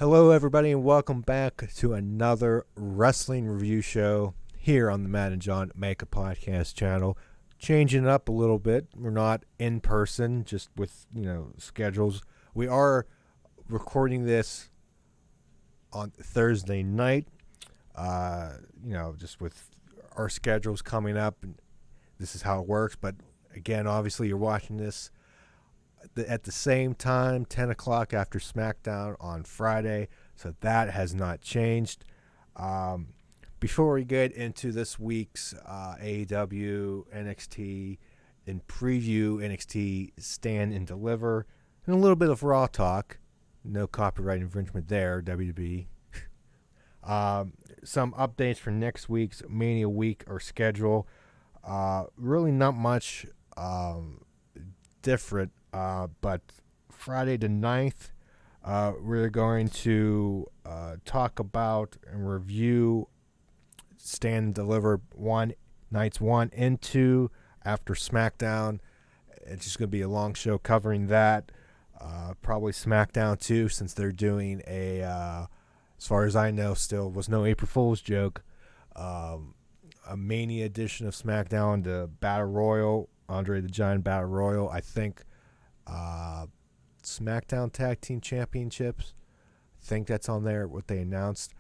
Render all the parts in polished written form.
Hello, everybody, and welcome back to another wrestling review show here on the Matt and John Make a Podcast channel. Changing it up a little bit. We're not in person, just with, schedules. We are recording this on Thursday night, just with our schedules coming up. And this is how it works. But again, obviously, you're watching this at the same time, 10 o'clock after SmackDown on Friday, so that has not changed. Before we get into this week's AEW, NXT, and preview NXT Stand and Deliver, and a little bit of Raw talk, no copyright infringement there, WWE. Some updates for next week's Mania week or schedule. Really not much different. But Friday the 9th, we're going to talk about and review Stand and Deliver nights 1 and 2 after SmackDown. It's just going to be a long show covering that. Probably SmackDown 2, since they're doing as far as I know, still was no April Fool's joke, a Mania edition of SmackDown, the Battle Royal, Andre the Giant Battle Royal. I think SmackDown Tag Team Championships. I think that's on there, what they announced.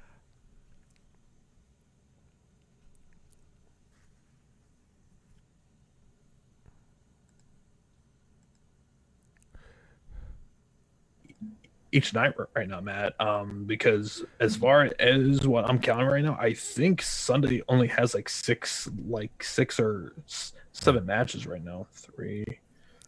Each night right now, Matt, because as far as what I'm counting right now, I think Sunday only has like six or seven matches right now. 3.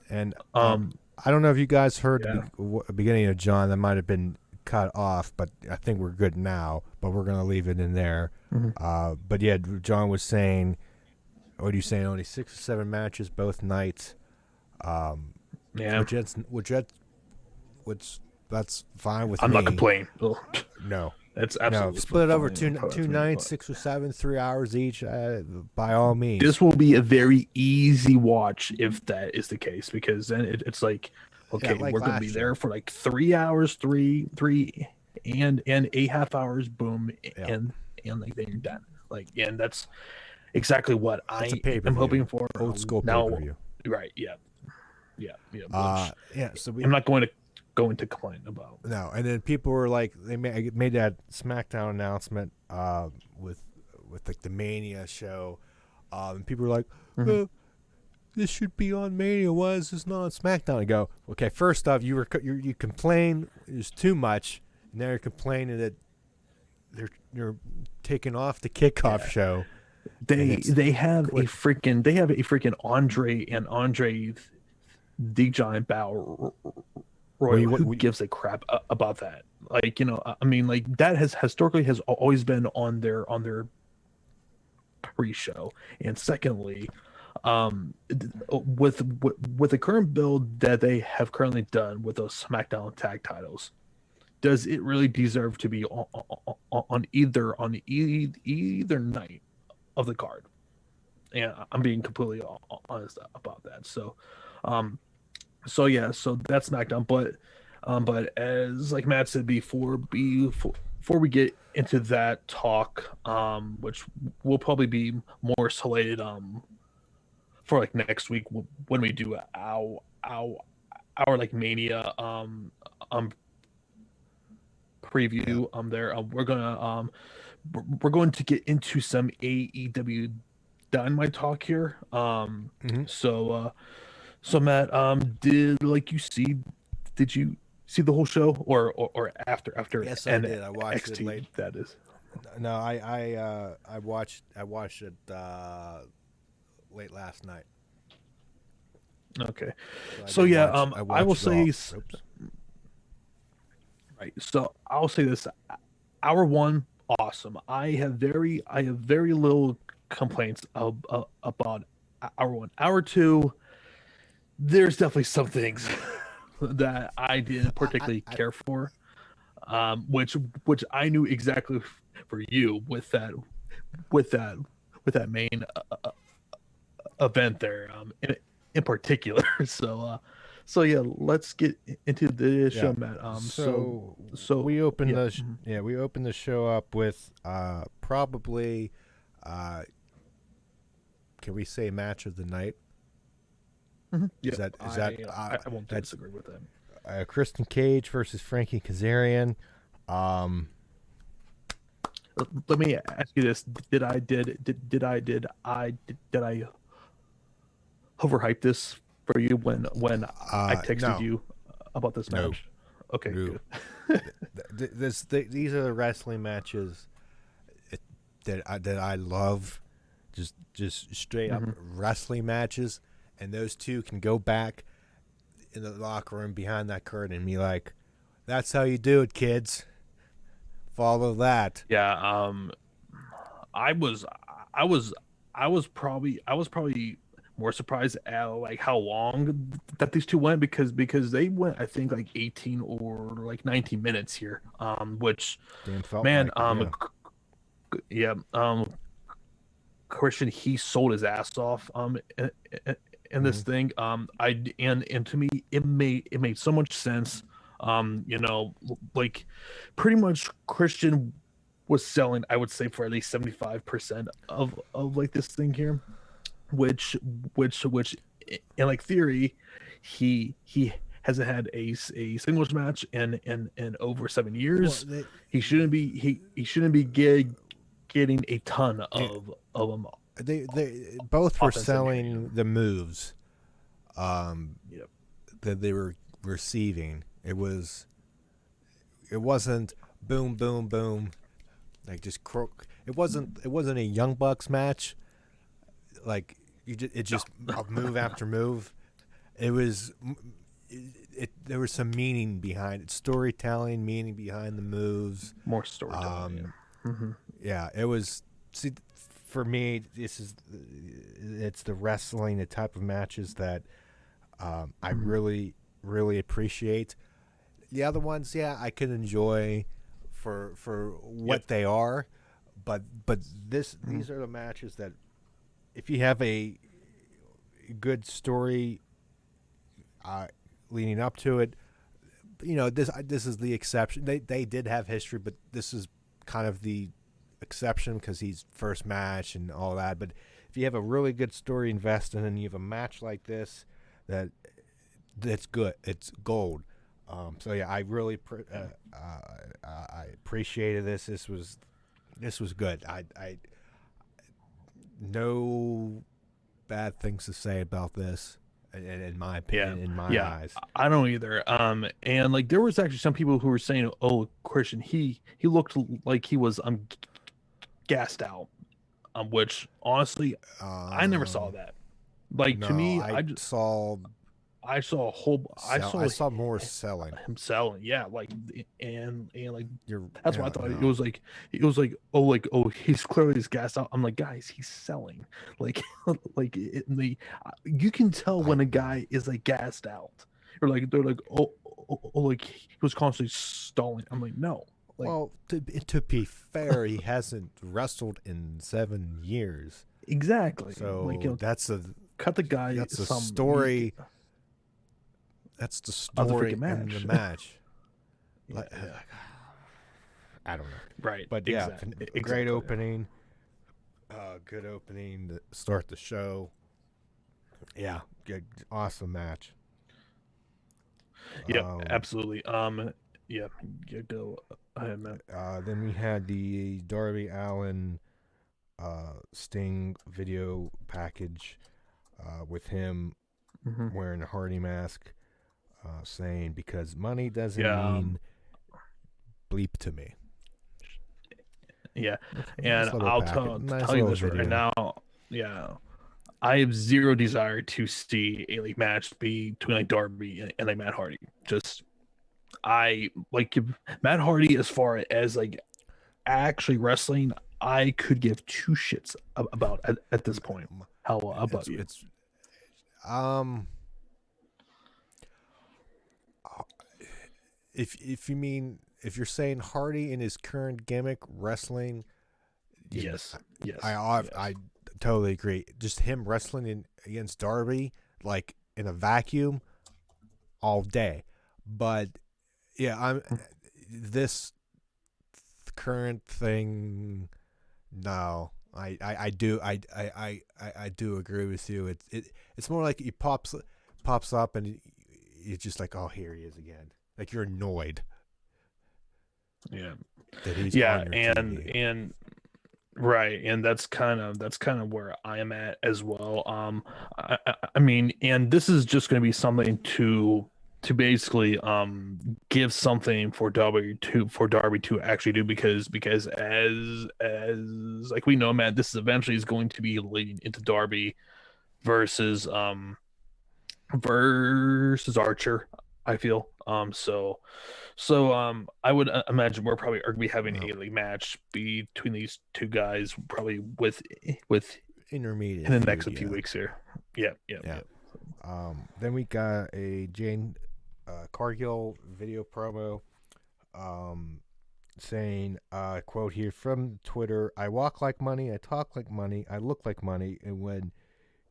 And I don't know if you guys heard the beginning of John. That might have been cut off, but I think we're good now. But we're going to leave it in there. Mm-hmm. But yeah, John was saying, what are you saying? Only 6 or 7 matches both nights. Which that's fine with me. I'm not complaining. No. That's absolutely split it over two nights, 6 or 7, 3 hours each. By all means, this will be a very easy watch if that is the case, because then it's like, okay, we're gonna be there for like 3 hours, three and 8.5 hours, boom, and like then you're done. Like, and that's exactly what I am hoping for. Old school pay-per-view. Right? Yeah. So I'm not going to complain about. No, and then people were like, they made that SmackDown announcement with like the Mania show, and people were like, this should be on Mania. Why is this not on SmackDown? I go, okay, first off, you complain there's too much, and now you're complaining that they're taking off the kickoff show. They have a freaking Andre the Giant Battle Royal. Who gives a crap about that? Like, I mean, like, that has historically always been on their pre-show. And secondly, with the current build that they have currently done with those SmackDown tag titles, does it really deserve to be on either night of the card? And I'm being completely honest about that. So that's SmackDown. But as like Matt said before we get into that talk, which will probably be more slated for like next week when we do our like Mania preview. We're going to get into some AEW Dynamite talk here. So Matt, did you see the whole show or after? Yes, I did. I watched NXT, it late. That is. No, I watched it late last night. Okay. I will say. Right. So I'll say this: hour 1, awesome. I have very little complaints about hour 1. Hour 2. There's definitely some things that I didn't particularly care for, which I knew exactly for you with that main event there in particular. So So yeah, let's get into the Yeah. show, Matt. So we opened yeah. we opened the show up with probably uh can we say match of the night? Yeah, Is that I won't that's disagree with that. Kristen Cage versus Frankie Kazarian. Um, Let me ask you this: did I overhype this for you when I texted no, you about this no, match? Okay, no. good. These are the wrestling matches that I love. Just straight up wrestling matches, and those two can go back in the locker room behind that curtain and be like, "That's how you do it, kids. Follow that." Yeah, I was I was I was probably more surprised at like how long that these two went because they went I think like 18 or like 19 minutes here. Which Damn felt man, like it, yeah. yeah, Christian, he sold his ass off in this Mhm. thing. And to me it made so much sense. You know, like pretty much Christian was selling, I would say, for at least 75% of like this thing here, which which in like theory, he hasn't had a singles match in over 7 years. Well, they, He shouldn't be getting a ton it, of them they both were offense in here. selling the moves um, Yep. that they were receiving. It wasn't boom boom boom like just croak. It wasn't a Young Bucks match. Like it just move after move. It was there was some meaning behind it, storytelling, meaning behind the moves. More storytelling. Yeah, it was. See, for me, it's the wrestling, the type of matches that I really appreciate. The other ones, yeah, I could enjoy for what they are, but these are the matches that if you have a good story leading up to it, you know this is the exception. They did have history, but this is kind of the exception because he's first match and all that. But if you have a really good story invested and you have a match like this, that's good. It's gold. So yeah, I really I appreciated this. This was good. I no bad things to say about this. In my Yeah, opinion, in my yeah, eyes. I don't either. And like there was actually some people who were saying, "Oh, Christian, he looked like he was gassed out." Which honestly, I never saw Um, that. Like to no, me, I saw a whole I I saw saw more selling. him selling, yeah, like and like that's what I Yeah, thought. no. It was like oh he's clearly just gassed out. I'm like guys, he's selling, like like you can tell I when a guy is like gassed out, or like they're like like he was constantly stalling. I'm like no, like well to be fair, he hasn't wrestled in 7 years, exactly, like so cut the guy that's a some story. That's the of the freaking story in the match. match. Yeah, Like, yeah, I don't know, right, but yeah, great exactly. opening. Good opening to start the show. Yeah, good, awesome match. Yep, Um, absolutely. Yeah, go ahead, Matt. then we had the Darby Allin Sting video package with him Hmm. wearing a Hardy mask, saying because money doesn't Yeah, mean bleep to me. yeah, Nice and little I'll packet, nice tell you little this right video. now. Yeah, I have zero desire to see a like match between like Darby and like Matt Hardy. Just I like Matt Hardy as far as like actually wrestling. I could give two shits about at this point. How about you? It's um if you mean if you're saying Hardy in his current gimmick wrestling, you know, Yes, yes, yes. I totally agree. Just him wrestling against Darby like in a vacuum, all day. But yeah, I'm this current thing. No, I do I do agree with you. It's more like he pops up and you're just like, oh, here he is again. Like you're annoyed. Yeah. That he's Yeah, on your TV. and right, and that's kind of where I am at as well. I mean, and this is just going to be something to basically give something for Darby to actually do, because as like we know, man, this is eventually is going to be leading into Darby versus Archer, I feel. I would imagine we're probably are gonna be having a like, match between these two guys, probably with Intermediate in the feud, next few weeks here. Yeah. Then we got a Jane Cargill video promo saying, quote here from Twitter, I walk like money, I talk like money, I look like money, and when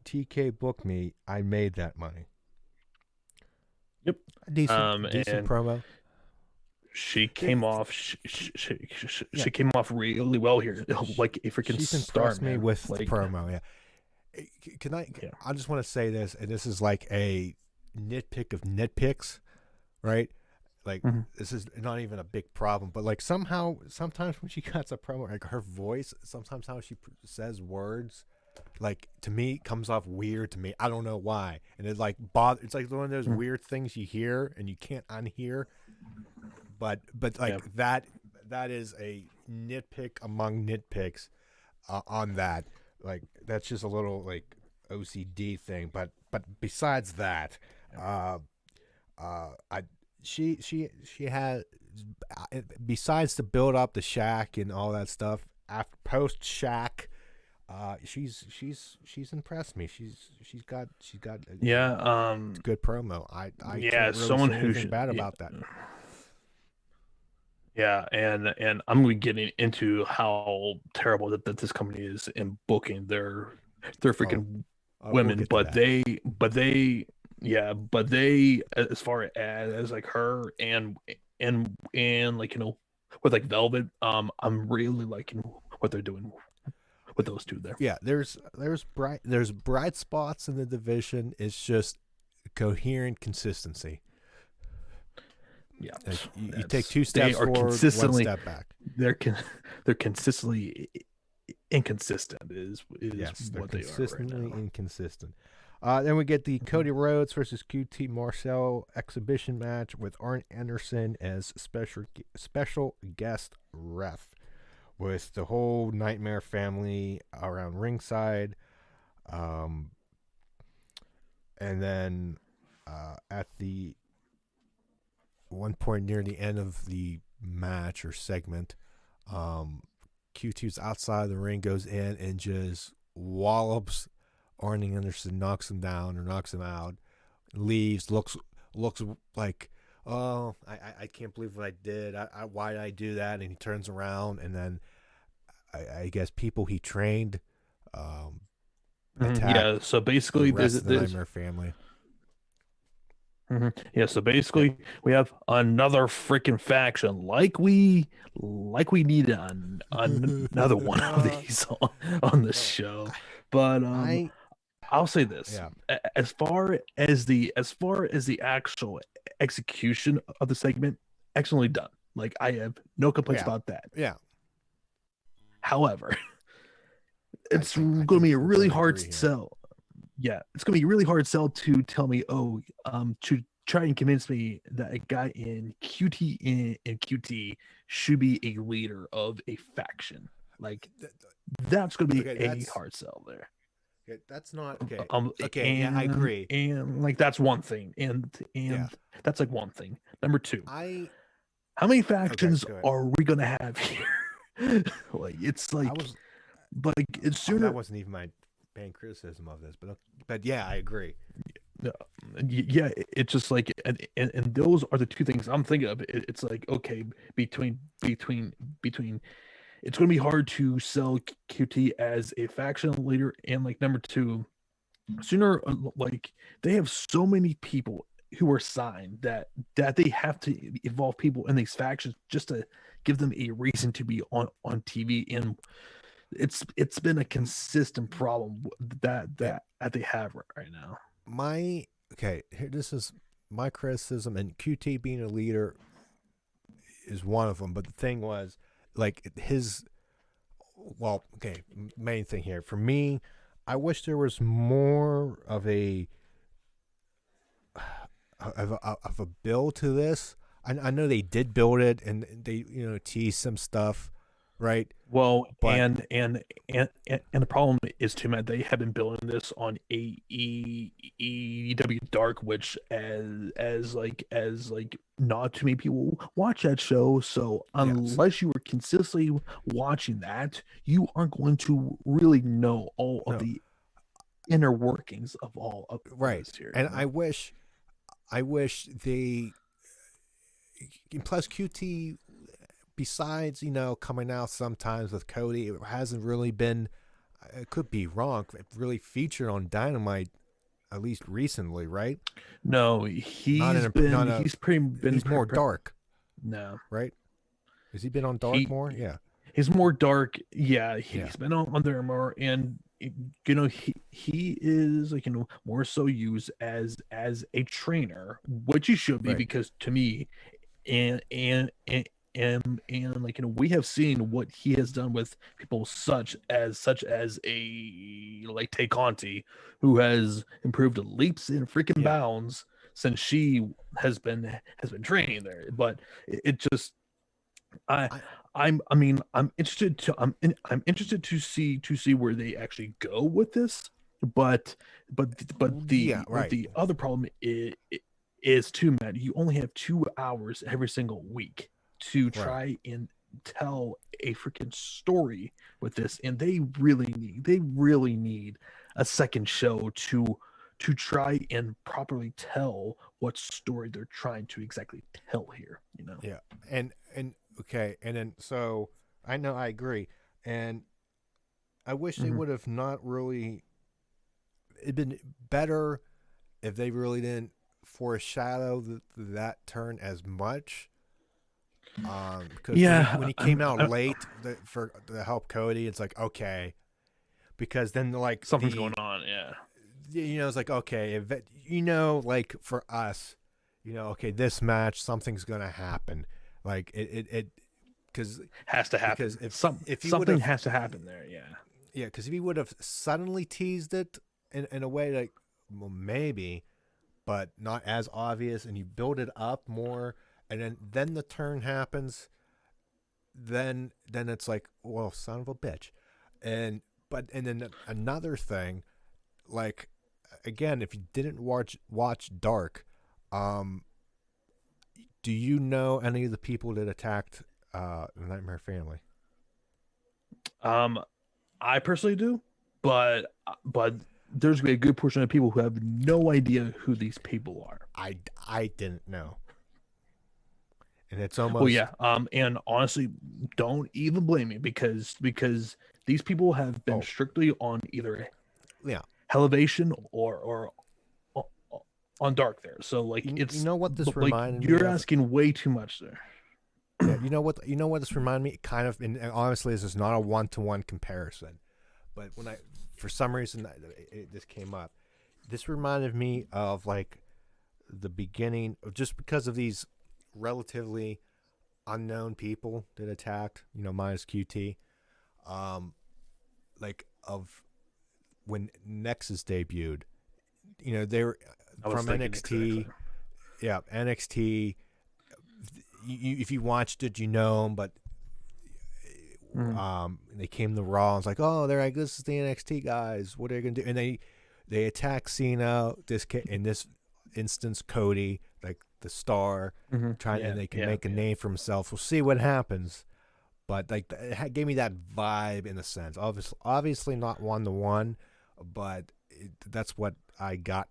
TK booked me, I made that money. Yep. Decent promo. She came off. She came off really well here, like a freaking She's star. impressed me with the promo. Yeah. Can I? Yeah. I just want to say this, and this is like a nitpick of nitpicks, right? Like this is not even a big problem, but like sometimes when she cuts a promo, like her voice, sometimes how she says words, like to me comes off weird to me. I don't know why, and it like It's like one of those weird things you hear and you can't unhear. But like that is a nitpick among nitpicks on that. Like that's just a little like OCD thing. But besides that, she had, besides to build up the Shaq and all that stuff after post Shaq, she's impressed me. She's got a good promo. I can't really say anything bad about that. Yeah, and I'm gonna be getting into how terrible that this company is in booking their freaking women, we'll but they as far as like her and like with like Velvet, I'm really liking what they're doing with those two there. Yeah, there's bright spots in the division. It's just coherent consistency. Yeah, like you take two steps forward, one step back. They're consistently inconsistent. Is yes, what they are consistently right now. Inconsistent. Then we get the Cody Rhodes versus QT Marcel exhibition match with Arn Anderson as special guest ref, with the whole Nightmare family around ringside. And then at the one point near the end of the match or segment, QT's outside the ring, goes in and just wallops Arn Anderson, knocks him down or knocks him out, leaves, looks like, oh, I can't believe what I did. Why did I do that? And he turns around, and then I guess people he trained attack. Yeah, so basically the rest of the Nightmare family. Yeah, so basically we have another freaking faction, like we needed another one of these on the show. But I'll say this: as far as the actual execution of the segment, excellently done. Like I have no complaints about that. Yeah. However, it's going to be a really hard sell. Yeah, it's going to be a really hard sell to tell me, to try and convince me that a guy in QT and QT should be a leader of a faction. Like that's going to be a hard sell there. Okay, that's not okay. Okay, I agree. And like that's one thing, and that's like one thing. Number two, how many factions are we going to have here? Like it's like, but it's sooner. That wasn't even my main criticism of this, but yeah, I agree. Yeah, it's just like, and those are the two things I'm thinking of. It's like, okay, between it's going to be hard to sell QT as a faction leader, and like number two, sooner, like they have so many people who are signed that they have to involve people in these factions just to give them a reason to be on TV. And it's been a consistent problem that they have right now. This is my criticism, and QT being a leader is one of them. But the thing was, like, main thing here for me, I wish there was more of a build to this. I know they did build it, and they teased some stuff, right? Well, But and the problem is too, Matt, they have been building this on AEW Dark, which as not too many people watch that show. So unless you were consistently watching that, you aren't going to really know all of the inner workings of all of this here. And I wish they. Plus, QT, besides coming out sometimes with Cody, it hasn't really been. It could be wrong. Really featured on Dynamite, at least recently, right? No, he's more dark. No, right? Has he been on dark more? Yeah, he's more dark. Yeah, he's been on there more, and he is more so used as a trainer, which he should be, because to me, and we have seen what he has done with people such as a like Tay Conti, who has improved leaps and freaking bounds since she has been training there. But it just I'm interested to see where they actually go with this. But the other problem is too, Matt, you only have 2 hours every single week to try and tell a freaking story with this, and they really need a second show to try and properly tell what story they're trying to exactly tell here. And then so I know, I agree, and I wish they would have not really. It'd been better if they really didn't foreshadow that turn as much. Because when he came out late to help Cody, it's like, okay, because then something's going on. It's like, okay, if like for us, okay, this match, something's gonna happen. Like it because has to happen. Because if something has to happen there, because if he would have suddenly teased it in a way like, well, maybe, but not as obvious, and you build it up more, and then the turn happens, then it's like, well, son of a bitch. And then another thing, like, again, if you didn't watch Dark, do you know any of the people that attacked the Nightmare Family? I personally do, but there's gonna be a good portion of people who have no idea who these people are. I didn't know, and it's almost and honestly, don't even blame me, because these people have been strictly on either Elevation or on Dark there. So like, it's, you know what this reminded me you're of? asking way too much there. Yeah, you know what this reminded me kind of, and honestly, this is not a 1-to-1 comparison, but for some reason this came up. This reminded me of like the beginning of, just because of these relatively unknown people that attacked, minus QT, like of when Nexus debuted. They were from NXT. Exactly. Yeah, NXT. If you watched it, them, but they came to Raw and it's like, oh, they're like, this is the NXT guys. What are they gonna do? And they attack Cena. In this instance, Cody, like the star, and they can make a name for himself. We'll see what happens. But like, it gave me that vibe in a sense. Obviously not 1-to-1, but that's what I got.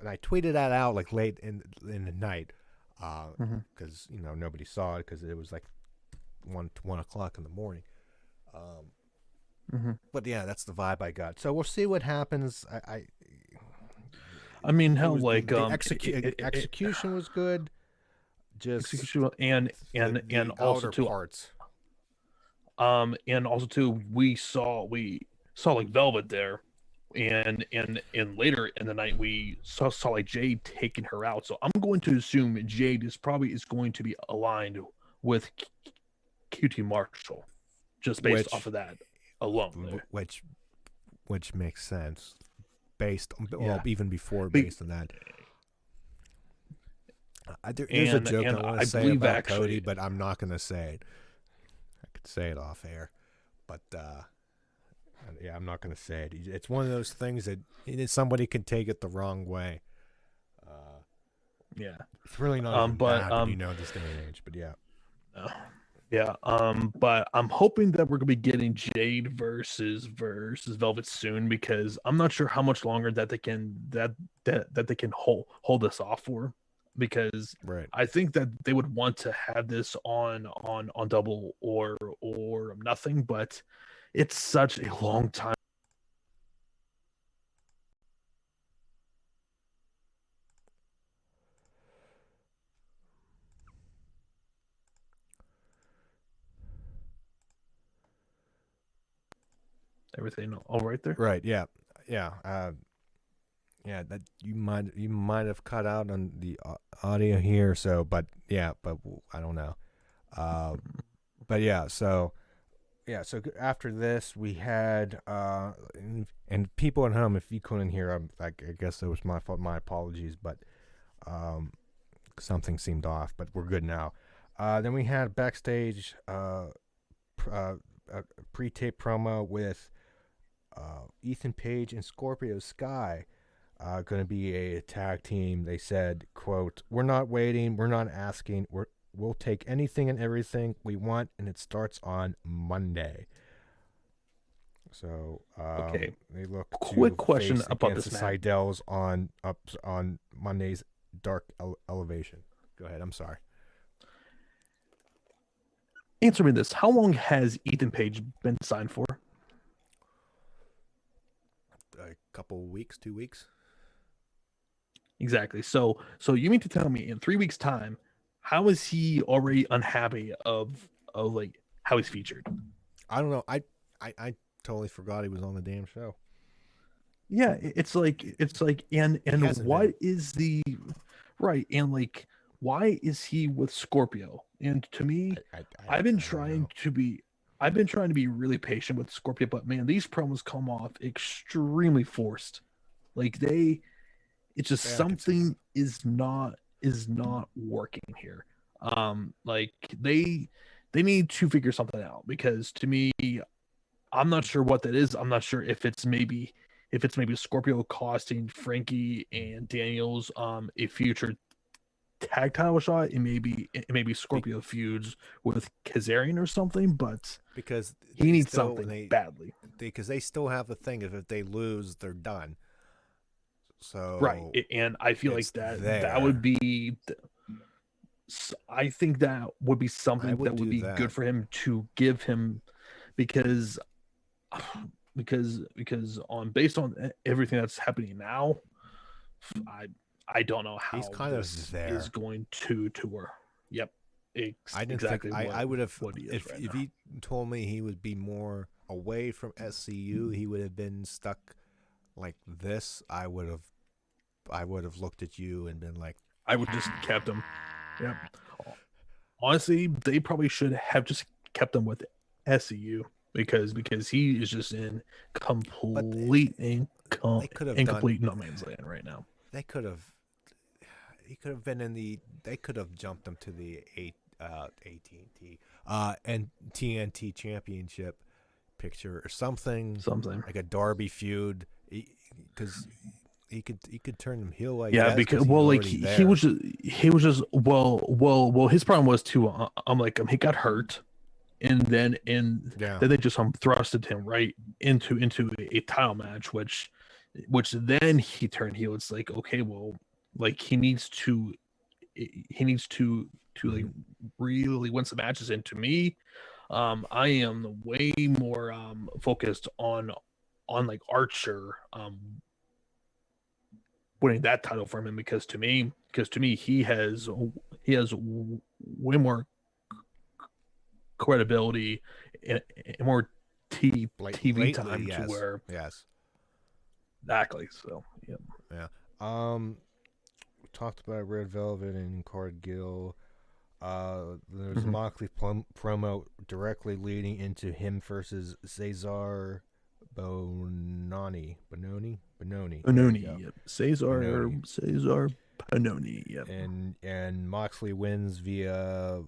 And I tweeted that out like late in the night, because nobody saw it because it was like 1 o'clock in the morning. But yeah, that's the vibe I got. So we'll see what happens. I mean, hell, the execution was good. Just execution and the also outer too, parts. and also too, we saw like Velvet there, and later in the night we saw like Jade taking her out. So I'm going to assume Jade is going to be aligned with QT Marshall, just based off of that alone. There. Which makes sense, based on, Yeah. even before based on that. There's a joke I want to say about Cody, but I'm not going to say it. I could say it off air, but yeah, I'm not going to say it. It's one of those things that somebody can take it the wrong way. Yeah, it's really not even bad, this day and age. But yeah. Yeah, but I'm hoping that we're gonna be getting Jade versus Velvet soon, because I'm not sure how much longer that they can hold this off for, because right. I think that they would want to have this on Double or Nothing, but it's such a long time. Everything all right there? Right. Yeah. Yeah. Yeah. That you might have cut out on the audio here. So, but yeah, but I don't know. But yeah. So after this, we had and people at home, if you couldn't hear, I guess it was my fault. My apologies, but something seemed off. But we're good now. Then we had backstage pre-tape promo with Ethan Page and Scorpio Sky. Going to be a tag team. They said, quote, "We're not waiting. We're not asking. We'll take anything and everything we want, and it starts on Monday." So Okay. they look quick to question face about against this the match. Seidels on Monday's Dark Elevation. Go ahead. I'm sorry. Answer me this: how long has Ethan Page been signed for? A couple weeks, 2 weeks. Exactly. So you mean to tell me in 3 weeks' time, how is he already unhappy of like how he's featured? I don't know. I totally forgot he was on the damn show. Yeah, it's like and what is the right, and like why is he with Scorpio? And to me, I've been trying to be really patient with Scorpio, but man, these promos come off extremely forced. Like it's just something is not working here. Like they need to figure something out, because to me, I'm not sure what that is. I'm not sure if it's maybe Scorpio costing Frankie and Daniels a future tag title shot, and maybe Scorpio feuds with Kazarian or something, but because he needs something badly. Because they still have the thing of if they lose, they're done. So right, and I feel like that would be. I think that would be something that would be good for him to give him, because on based on everything that's happening now, I don't know how he's kind of there is going to work. Yep, I didn't exactly. Think, I would have if right if now. he told me he would be more away from SCU, he would have been stuck like this. I would have looked at you and been like, I would just kept him. Yep. Honestly, they probably should have just kept him with SCU, because he is just in complete no man's land right now. He could have been in the. They could have jumped him to the AT&T and TNT Championship picture or something like a Darby feud, because he could turn him heel. Like because he was just his problem was too. He got hurt, and then they just thrusted him right into a title match, which then he turned heel. It's like, okay, well, like he needs to like really win some matches. And to me, I am way more focused on like Archer winning that title from him, because to me he has way more credibility and more TV time yes. to where Yes. exactly. So yeah. Yeah. We talked about Red Velvet and Cargill. There's a Moxley promo directly leading into him versus Cesar Bononi. Yep. Cesar Bononi. Yep. And Moxley wins via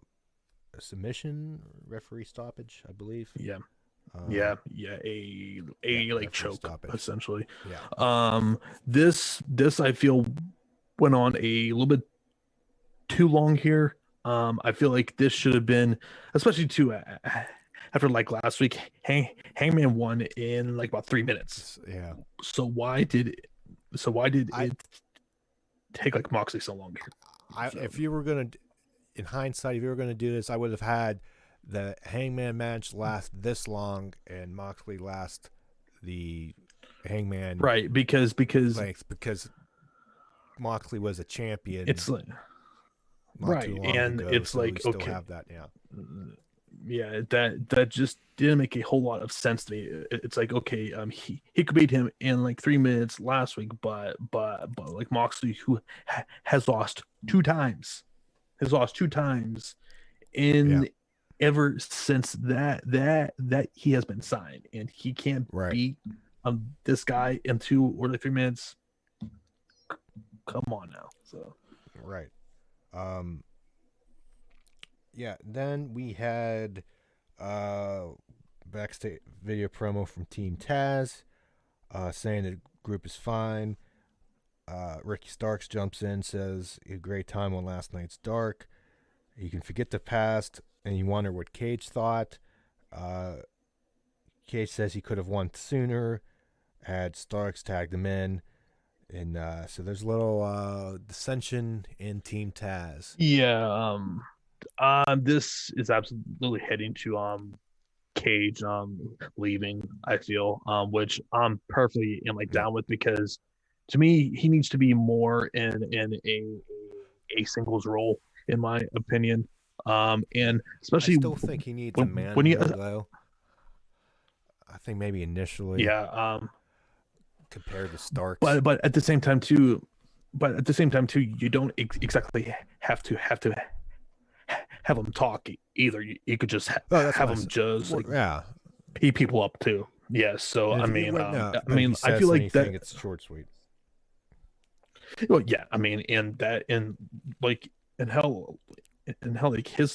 a submission, referee stoppage, I believe. Yeah. A like choke stoppage, essentially. Yeah. This I feel went on a little bit too long here. I feel like this should have been, especially too after like last week, Hangman won in like about 3 minutes. Yeah. So why did it take like Moxley so long here? If you were gonna, in hindsight, if you were gonna do this, I would have had the Hangman match last this long and Moxley last the Hangman right because length, because Moxley was a champion. It's like right, and ago, it's so like we still okay, have that, yeah, that just didn't make a whole lot of sense to me. It's like okay, he could beat him in like 3 minutes last week, but like Moxley, who has lost 2 times, in ever since that he has been signed, and he can't beat this guy in 2 or like 3 minutes. Come on now. So right. Yeah, then we had backstage video promo from Team Taz saying the group is fine. Ricky Starks jumps in, says he had a great time on last night's Dark. You can forget the past, and you wonder what Cage thought. Cage says he could have won sooner, had Starks tagged him in. And so there's a little dissension in Team Taz. Yeah, this is absolutely heading to Cage leaving, I feel, which I'm perfectly down with, because to me he needs to be more in a singles role, in my opinion. And especially I still think he needs a manager, though. I think maybe initially. Yeah. Compared to Starks. But at the same time too, you don't exactly have to have them talk either. You could just have them just heat people up too. Yeah. So I mean, I feel like that it's short, sweet. Well, yeah. I mean, and how like his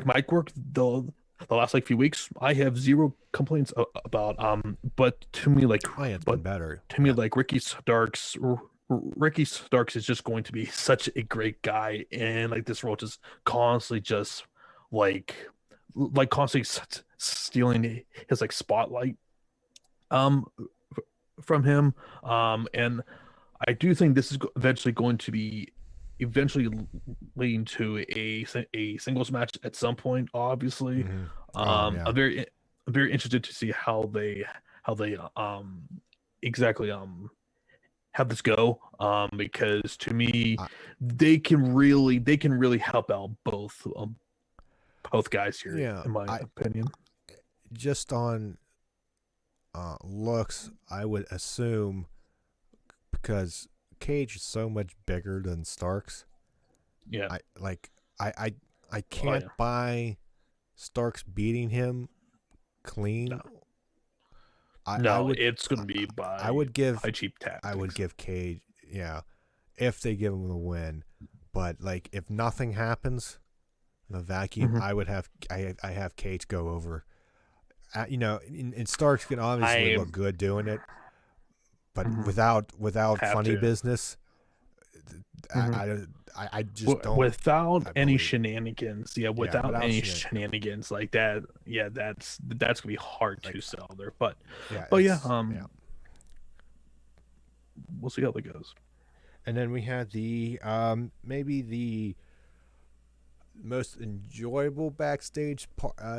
mic work the last like few weeks, I have zero complaints about. But to me, like, it's been better. To me, like Ricky Starks is just going to be such a great guy, and like this role just constantly just constantly stealing his like spotlight from him. And I do think this is eventually going to be leading to a singles match at some point, obviously. I'm very interested to see how they exactly have this go, because to me they can really help out both guys here, in my opinion. Just on looks, I would assume, because Cage is so much bigger than Starks. Yeah. I can't buy Starks beating him clean. No. It's going to be by cheap tactics. I would give Cage, if they give him the win. But like if nothing happens in a vacuum, I would have I have Cage go over. And Starks can obviously look good doing it. But without funny business, I just don't. Without any shenanigans, without any shenanigans like that, that's gonna be hard to sell there. But we'll see how that goes. And then we had the maybe most enjoyable backstage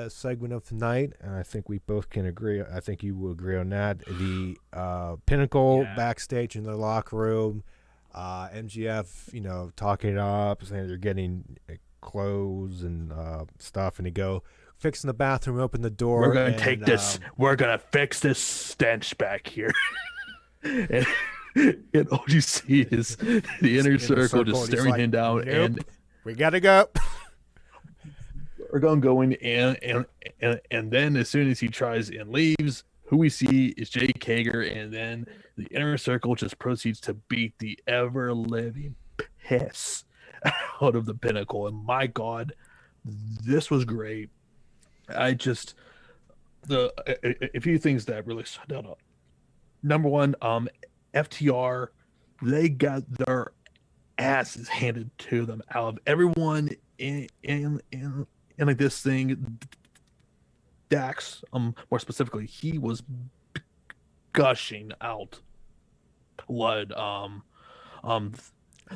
segment of the night, and I think we both can agree. I think you will agree on that. The Pinnacle backstage in the locker room, MGF, talking it up, saying they're getting clothes and stuff, and they go fixing the bathroom, open the door. We're gonna take this. We're gonna fix this stench back here. and all you see is the inner circle just staring him down, nope, and we gotta go. We're gonna go in, and then as soon as he tries and leaves, who we see is Jake Hager, and then the inner circle just proceeds to beat the ever living piss out of the Pinnacle. And my God, this was great. A few things that really stood out. Number one, FTR, they got their asses handed to them out of everyone in like this thing. Dax, more specifically, he was gushing out blood,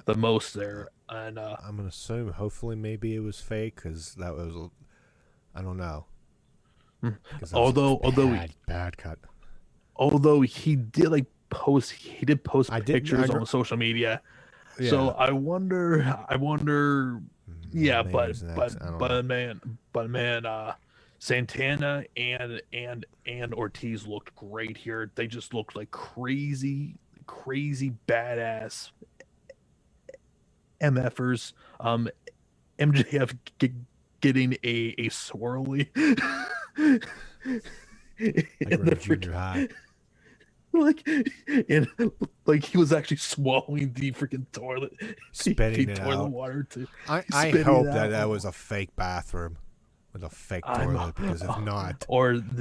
the most there, and I'm gonna assume, hopefully, maybe it was fake, because that was, I don't know. Although bad cut. Although he did post pictures on social media, yeah. So I wonder. Yeah, but man, Santana and Ortiz looked great here. They just looked like crazy badass MFers. MJF getting a swirly in the junior high. Like he was actually swallowing the freaking toilet, spitting it toilet out. Water too. I hope that was a fake bathroom with a fake toilet, because if not,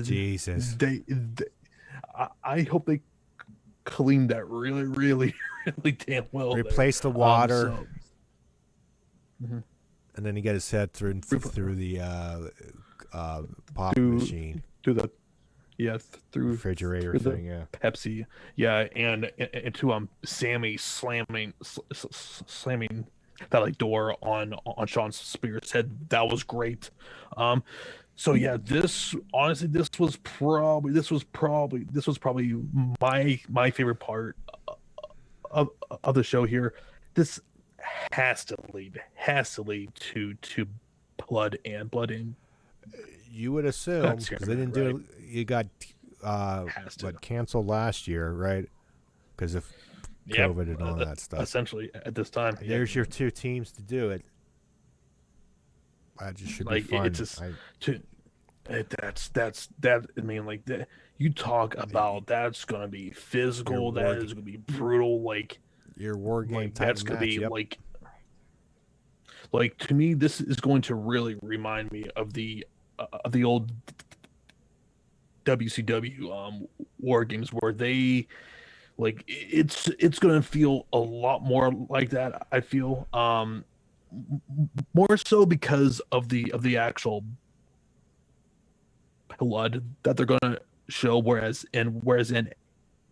Jesus, I hope they cleaned that really, really, really damn well. Replace the water, and then he got his head through the pop machine, through refrigerator thing, Pepsi, and to Sammy slamming that door on Sean Spears' head. That was great. So yeah, this was probably my favorite part of the show here. This has to lead to blood in. You would assume, because they didn't do it. You got canceled last year, right? Because of COVID and all that stuff. Essentially, at this time, there's your two teams to do it. That just should be fun. You talk about that's gonna be physical. That is gonna be brutal. Your war game. That's gonna be to me. This is going to really remind me of the old WCW war games, where they it's gonna feel a lot more like that. I feel more so because of the actual blood that they're gonna show, whereas in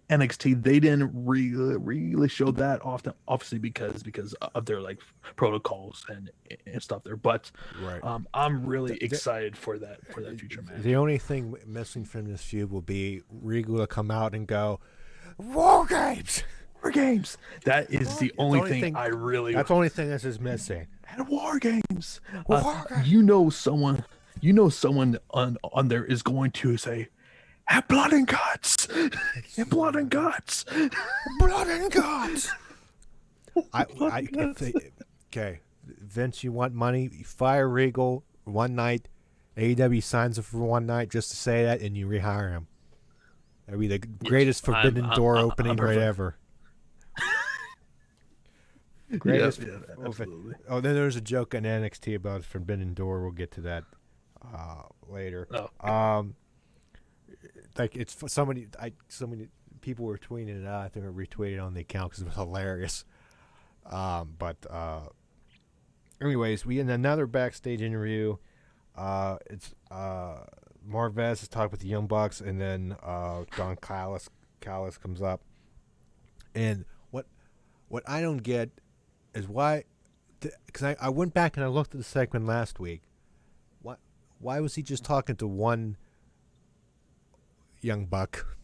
NXT they didn't really show that often, obviously because of their protocols and stuff there. But I'm really excited for that future match. The only thing missing from this feud will be Regal to come out and go, War Games. That is the only thing I really. That's the only thing this is missing. And War Games. You know someone on there is going to say, "Have blood and guts." And blood and guts. Blood and guts. Okay, Vince, you want money? You fire Regal one night. AEW signs him for one night just to say that, and you rehire him. That'd be the greatest forbidden door opening right ever. Greatest. Absolutely. Oh, then there's a joke on NXT about forbidden door. We'll get to that later. Oh. It's somebody. People were tweeting it out. I think I retweeted on the account because it was hilarious. Anyways, we in another backstage interview. It's Marvez is talking with the Young Bucks, and then Don Callis comes up. And what I don't get is why because I went back and I looked at the segment last week. Why was he just talking to one young buck,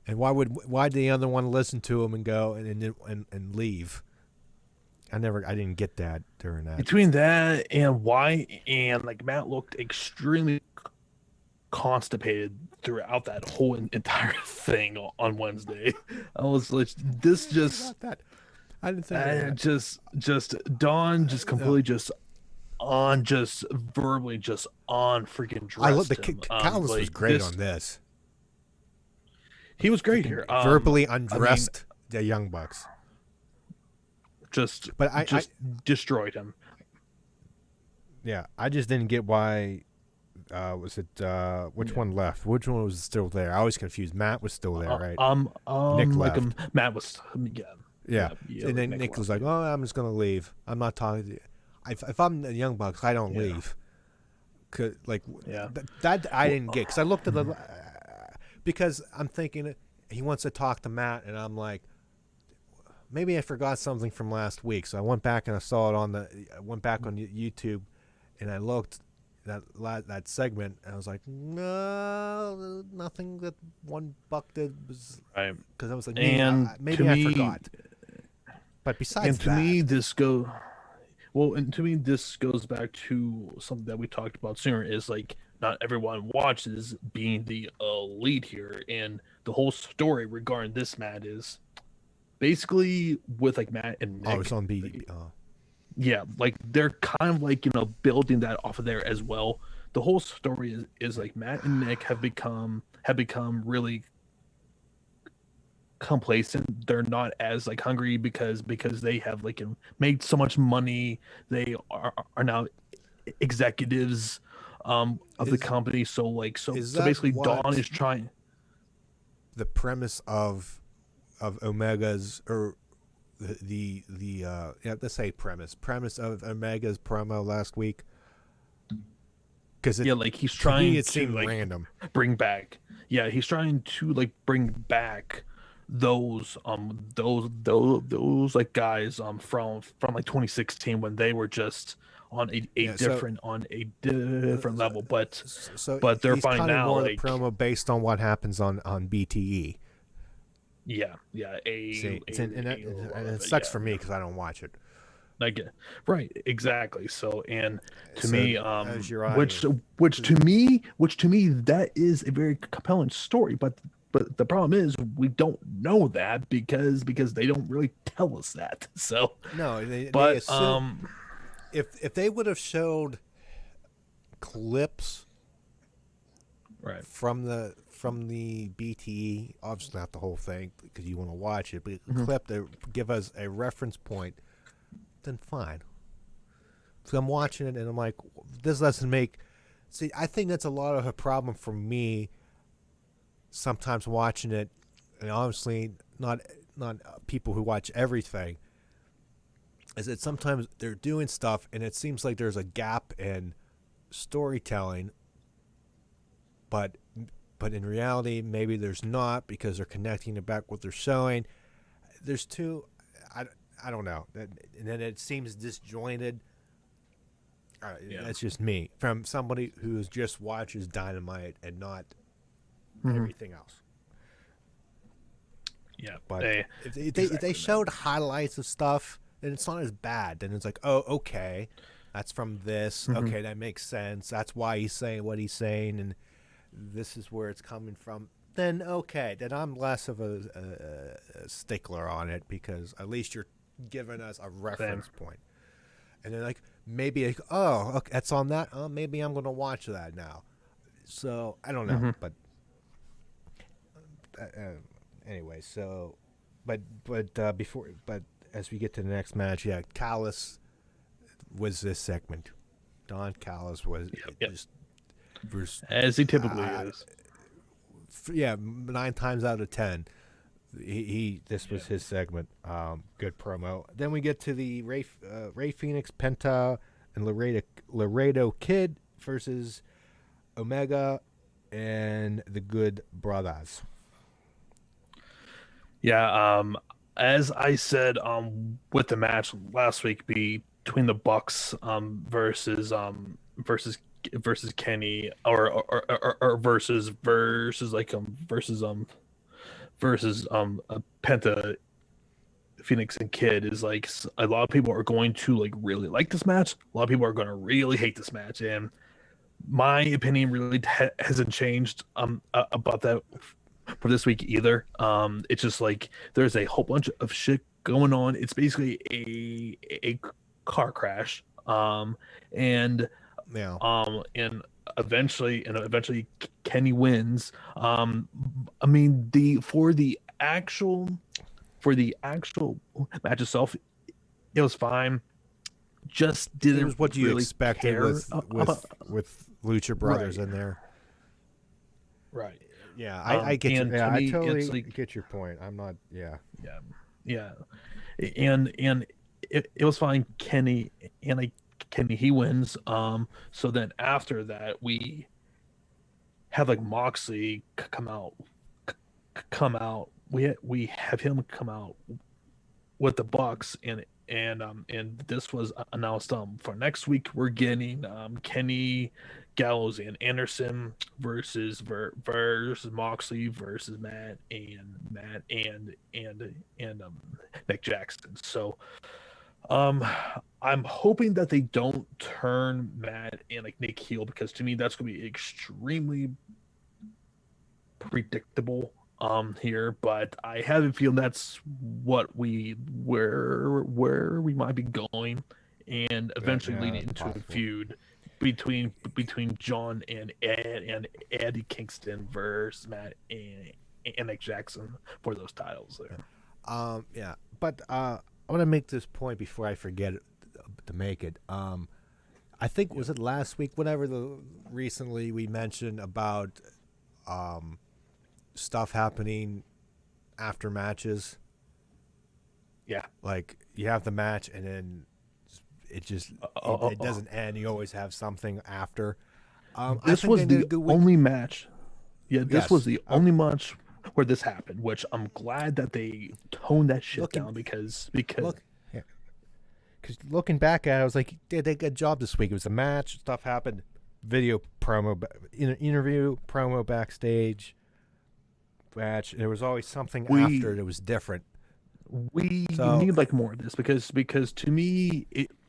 and why did the other one listen to him and go and leave? I didn't get that during that. Between that and like Matt looked extremely constipated throughout that whole entire thing on Wednesday. I was like, this just that. I didn't think of that. just Dawn just completely just verbally just on freaking dressed I love the him. Callis was great on this. He was great here. Verbally undressed the Young Bucks. But I destroyed him. Yeah, I just didn't get why. Was it which one left? Which one was still there? I was confused. Matt was still there, right? Nick left. Matt was. Yeah. And then Nick was like, "Oh, I'm just gonna leave. I'm not talking to you. If I'm the Young Bucks, I don't leave." Cause that I didn't get because I looked at the because I'm thinking he wants to talk to Matt, and I'm like, maybe I forgot something from last week. So I went back and I saw it I went back on YouTube, and I looked that segment, and I was like, no, nothing that one buck did was right. Because I was like, maybe I forgot. But besides to me, this goes back to something that we talked about sooner. Is like not everyone watches being the lead here, and the whole story regarding this Matt is basically with like Matt and Nick. Oh, it's on B. Yeah, like they're kind of like building that off of there as well. The whole story is like Matt and Nick have become really complacent. They're not as like hungry because they have like made so much money. They are now executives of the company. So basically Dawn is trying. The premise of Omega's or the let's say premise of Omega's promo last week, because he's trying it seemed random. Bring back, he's trying to like bring back those like guys from like 2016 when they were just on a different level, but they're finding now more like the promo based on what happens on BTE. Yeah. It sucks for me because I don't watch it. Right, exactly. So, and to me, which to me, that is a very compelling story. But the problem is we don't know that because they don't really tell us that. So no, they assume, if they would have showed clips, right, from the BTE, obviously not the whole thing because you want to watch it, but a clip to give us a reference point, then fine. So I'm watching it and I'm like, this doesn't make. See, I think that's a lot of a problem for me. Sometimes watching it, and obviously not people who watch everything, is that sometimes they're doing stuff and it seems like there's a gap in storytelling, but in reality, maybe there's not because they're connecting it back what they're showing. There's two, I don't know. And then it seems disjointed. That's just me. From somebody who just watches Dynamite and not everything else. Yeah. But if they showed highlights of stuff, then it's not as bad. Then it's like, oh, okay, that's from this. Okay, that makes sense. That's why he's saying what he's saying, and this is where it's coming from. Then okay, then I'm less of a stickler on it because at least you're giving us a reference point. And they're like, maybe okay, that's on that. Maybe I'm going to watch that now. So I don't know, but anyway. So, but as we get to the next match, Callis was this segment. Don Callis was just. As he typically is. 9 times out of 10, this was his segment. Good promo. Then we get to the Ray Phoenix, Penta, and Laredo Kid versus Omega and the Good Brothers. Yeah. As I said, with the match last week, between the Bucks versus Kenny or versus Penta, Phoenix and Kid is like a lot of people are going to like really like this match. A lot of people are going to really hate this match, and my opinion really hasn't changed about that for this week either. It's just like there's a whole bunch of shit going on. It's basically a car crash. And Yeah. Eventually Kenny wins. I mean for the actual match itself, it was fine. Just didn't It was what you really expected care with Lucha Brothers right. in there. Right. Yeah, I get you. And Yeah, to I me, totally it's like, get your point. I'm not. Yeah. yeah, and it was fine. Kenny he wins. So then after that, we have like Moxley come out. We have him come out with the Bucks, and this was announced for next week. We're getting Kenny, Gallows, and Anderson versus Moxley versus Matt and Nick Jackson. So I'm hoping that they don't turn Matt and like Nick heel, because to me that's going to be extremely predictable here, but I have a feeling that's where we might be going, and eventually Yeah, leading that's into a possible. feud between John and Eddie Kingston versus Matt and Nick Jackson for those titles there. Yeah, but I want to make this point before I forget to make it. I think was it last week, whenever recently we mentioned about stuff happening after matches. Yeah, Like you have the match and then it doesn't end. You always have something after. I this think they was did a the good week. only match. Yeah, this was Yes. the only match where this happened, which I'm glad that they toned that shit down because Look, yeah. Because looking back at it, I was like, they did a good job this week. It was a match, stuff happened, video promo, interview, promo backstage, match. There was always something after that was different. we So need like more of this, because to me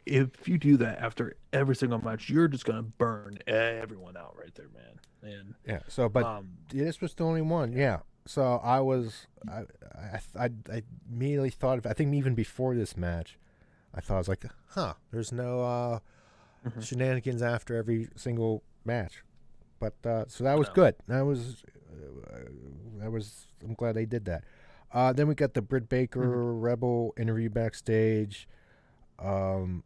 if you do that after every single match, you're just gonna burn everyone out right there, man. And yeah. So, but this was the only one. Yeah. So I immediately thought of. I think even before this match, I thought I was like, there's no shenanigans after every single match. But so that was good. That was I'm glad they did that. Then we got the Britt Baker Rebel interview backstage, talk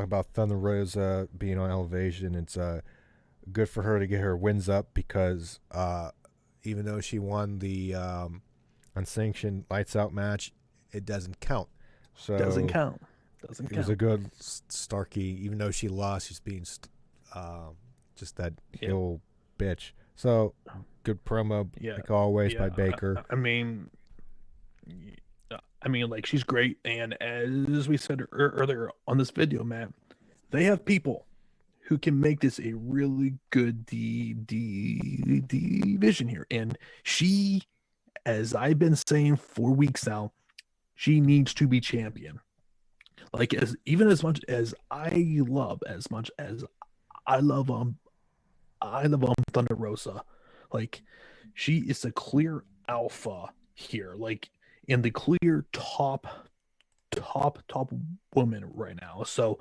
about Thunder Rosa being on Elevation. It's good for her to get her wins up because even though she won the unsanctioned Lights Out match, it doesn't count. So doesn't count. It was a good Starkey, even though she lost. She's being just that heel bitch. So good promo, like always, by Baker. I mean, like, she's great, and as we said earlier on this video, man, they have people who can make this a really good division here, and she, as I've been saying for weeks now, she needs to be champion. Like, as much as I love Thunder Rosa, like, she is a clear alpha here, like, in the clear top woman right now. So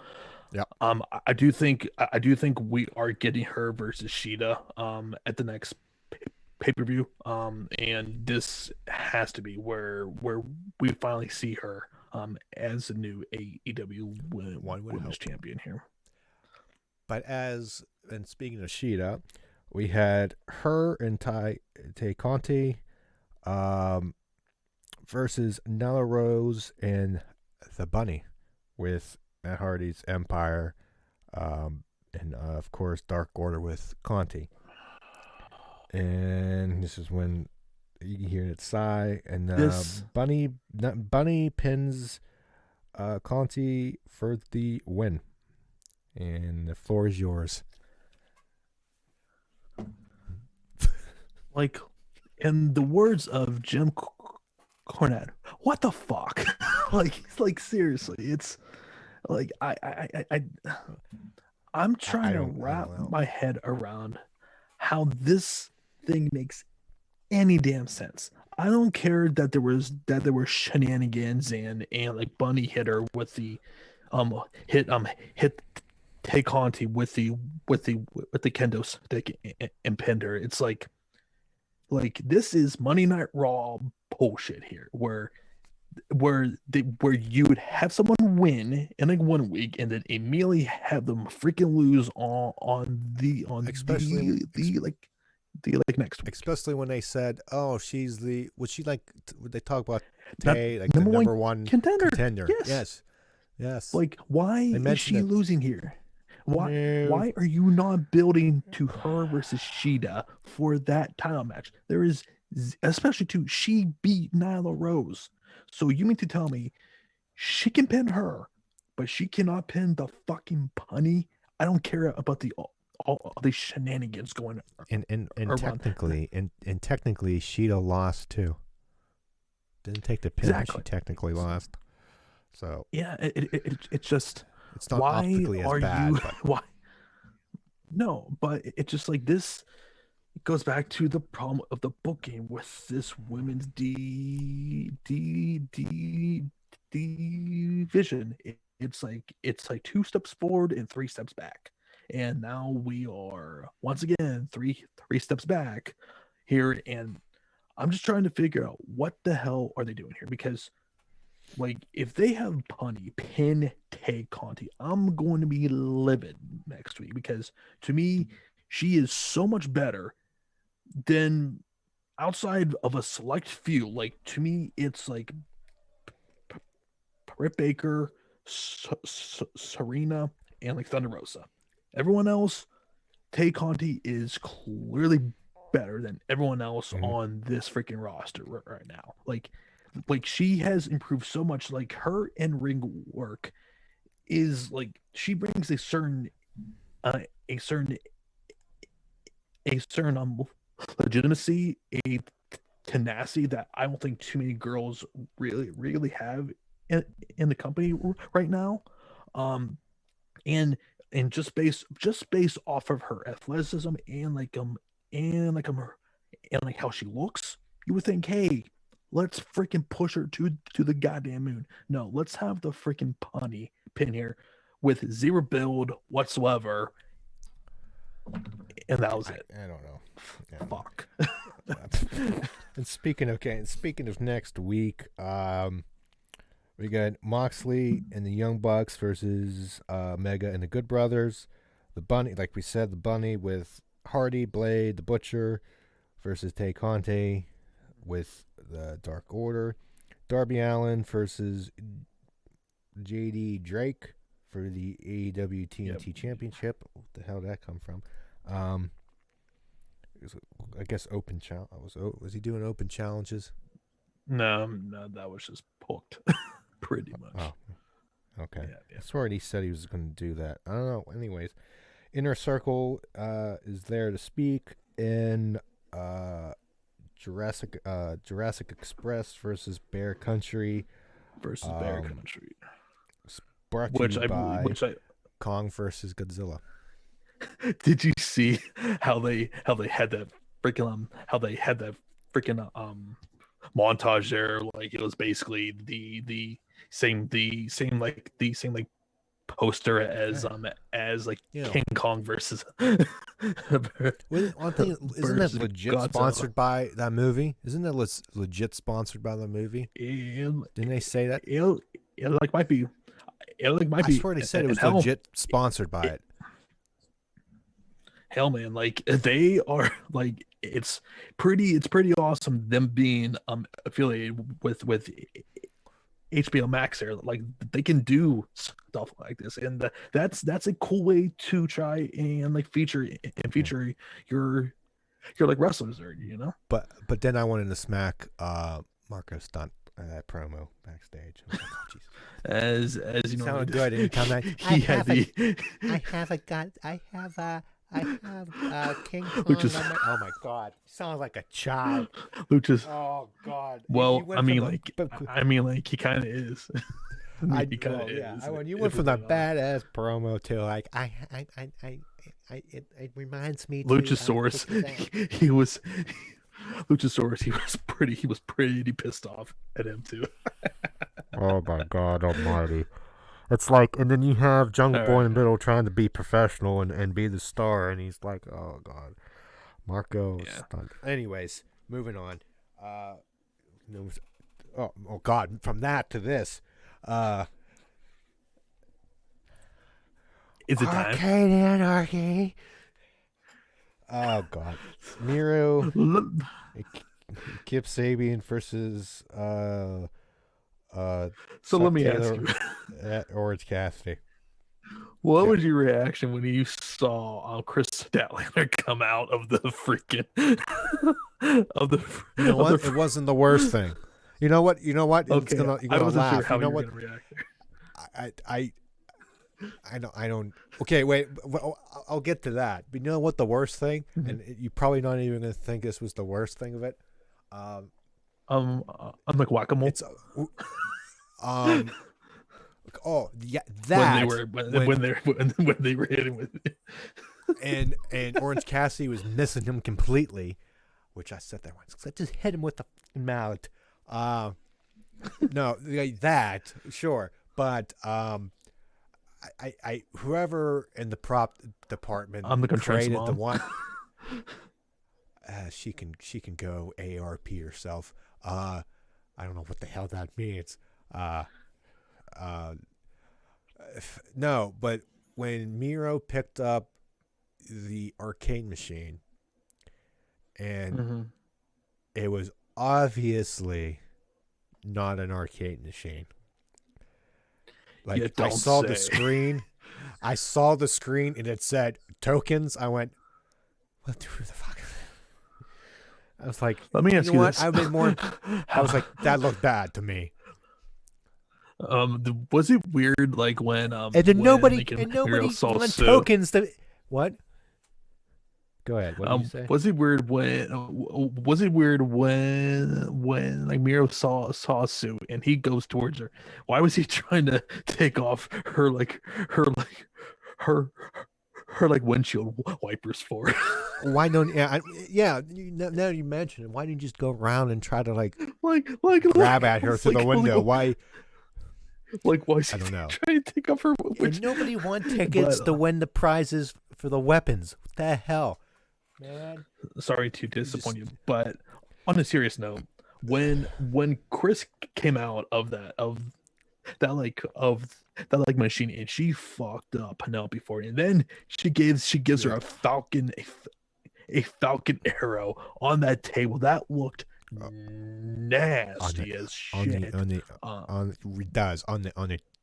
I do think we are getting her versus Shida at the next pay-per-view, and this has to be where we finally see her as the new AEW women's champion here. But speaking of Shida, we had her and Tay Conti versus Nella Rose and the Bunny with Matt Hardy's Empire, and of course Dark Order with Conti. And this is when You can hear it sigh, and This Bunny pins Conti for the win, and the floor is yours. like, in the words of Jim Cornette, what the fuck? like seriously, it's like I'm trying to I wrap don't know. my head around how this thing makes any damn sense. I don't care that there were shenanigans and like Bunny hit her with the hit Tay Conti with the kendo stick and pinned her. It's like this is Monday Night Raw bullshit here, where you would have someone win in like 1 week and then immediately have them freaking lose Especially the next week. especially when they said, "Oh, was she like?" They talk about Not Tay, like the number number one one contender. Yes. Like, why is she losing here? Why No. why are you not building to her versus Shida for that title match? There is, especially too, she beat Nyla Rose. So you mean to tell me she can pin her, but she cannot pin the fucking punny? I don't care about all these shenanigans going And around. technically, Sheeta lost too. Didn't take the pin, but she technically lost. So Yeah, it's just, it's not why optically as are bad. you But why no, but it's just like this. It goes back to the problem of the booking with this women's division. It's like 2 steps forward and 3 steps back, and now we are once again three steps back here. And I'm just trying to figure out what the hell are they doing here, because like if they have Punny pin Tay Conti, I'm going to be livid next week, because to me she is so much better than, outside of a select few. Like, to me it's like Britt Baker, Serena, and like Thunder Rosa. Everyone else, Tay Conti is clearly better than everyone else on this freaking roster right now. Like she has improved so much. Like, her in ring work is like, she brings uh, a certain a certain legitimacy, a tenacity that I don't think too many girls really have in the company right now. Um, and just based off of her athleticism and like how she looks, you would think, hey, let's freaking push her to the goddamn moon. No, let's have the freaking punny pin here with zero build whatsoever, and that was it. I don't know. Yeah. Fuck. And speaking of next week, we got Moxley and the Young Bucks versus Mega and the Good Brothers. The Bunny, like we said, the Bunny with Hardy, Blade, the Butcher versus Tay Conti with the Dark Order. Darby Allin versus JD Drake for the AEW TNT Championship. What the hell did that come from? I guess open challenge. Was he doing open challenges? No, that was just booked, pretty much. Oh, okay. Yeah. I swear he said he was going to do that. I don't know. Anyways, Inner Circle is there to speak in Jurassic Express versus Bear Country. Bear Country. Brought to you by Kong versus Godzilla. Did you see how they had that freaking montage there? Like, it was basically the same poster as like King Kong versus Isn't that legit Godzilla. Sponsored by that movie? Isn't that legit sponsored by the movie? Didn't they say that? It might be. I swear they said it was legit sponsored by it. Hell, man, like, they are like, it's pretty awesome them being affiliated with HBO Max there. Like, they can do stuff like this, and that's a cool way to try and like feature your You're like wrestlers are, you know. But then I wanted to smack Marco Stunt that promo backstage. I was like, oh, Jesus. As you know, Sounded good anytime that he had the I have King Kong Luchas, on my. Oh my God, sounds like a child. Luchas. Oh God. Well, You went from he kind of is. He kind of is. You went from the badass promo to like it reminds me. Luchasaurus. He was Luchasaurus. He was pretty pissed off at him too. Oh my God Almighty! It's like, and then you have Jungle Boy in the middle trying to be professional and be the star, and he's like, oh God, Marco. Yeah. Anyways, moving on. Oh God, from that to this. Is it time? Arcade Anarchy. Oh God, Miro, Kip Sabian versus so let me ask you, Orange Cassidy. What was your reaction when you saw Chris Statlander come out of the freaking of the? You know what? It wasn't the worst thing. You know what? Okay, you're gonna laugh. Sure how you know you what? React. I don't. Okay, wait. I'll get to that. But you know what? The worst thing, and you probably not even gonna think this was the worst thing of it. I'm like whack-a-mole. It's oh yeah, that when they were hitting with it. and Orange Cassidy was missing him completely, which I said there once. I just hit him with the mallet. No, that sure, but I whoever in the prop department created the one. She can go AARP herself. I don't know what the hell that means. No, but when Miro picked up the arcade machine, and it was obviously not an arcade machine. Like I saw the screen, and it said tokens. I went, what the fuck? I was like, let me ask you this. I was like, that looked bad to me. Was it weird like when and then nobody wanted tokens to what? Go ahead. What did you say? Was it weird when like Miro saw a suit and he goes towards her? Why was he trying to take off her windshield wipers for? Why don't now you mention it. Why didn't you just go around and try to grab at her through the window? Why? Why is I don't know. Trying to take off her windshield? And nobody won tickets to win the prizes for the weapons. What the hell, man? Sorry to disappoint you, but on a serious note, when Chris came out of that machine and she fucked up Penelope Ford, and then she gives her a falcon arrow on that table that looked nasty as shit. On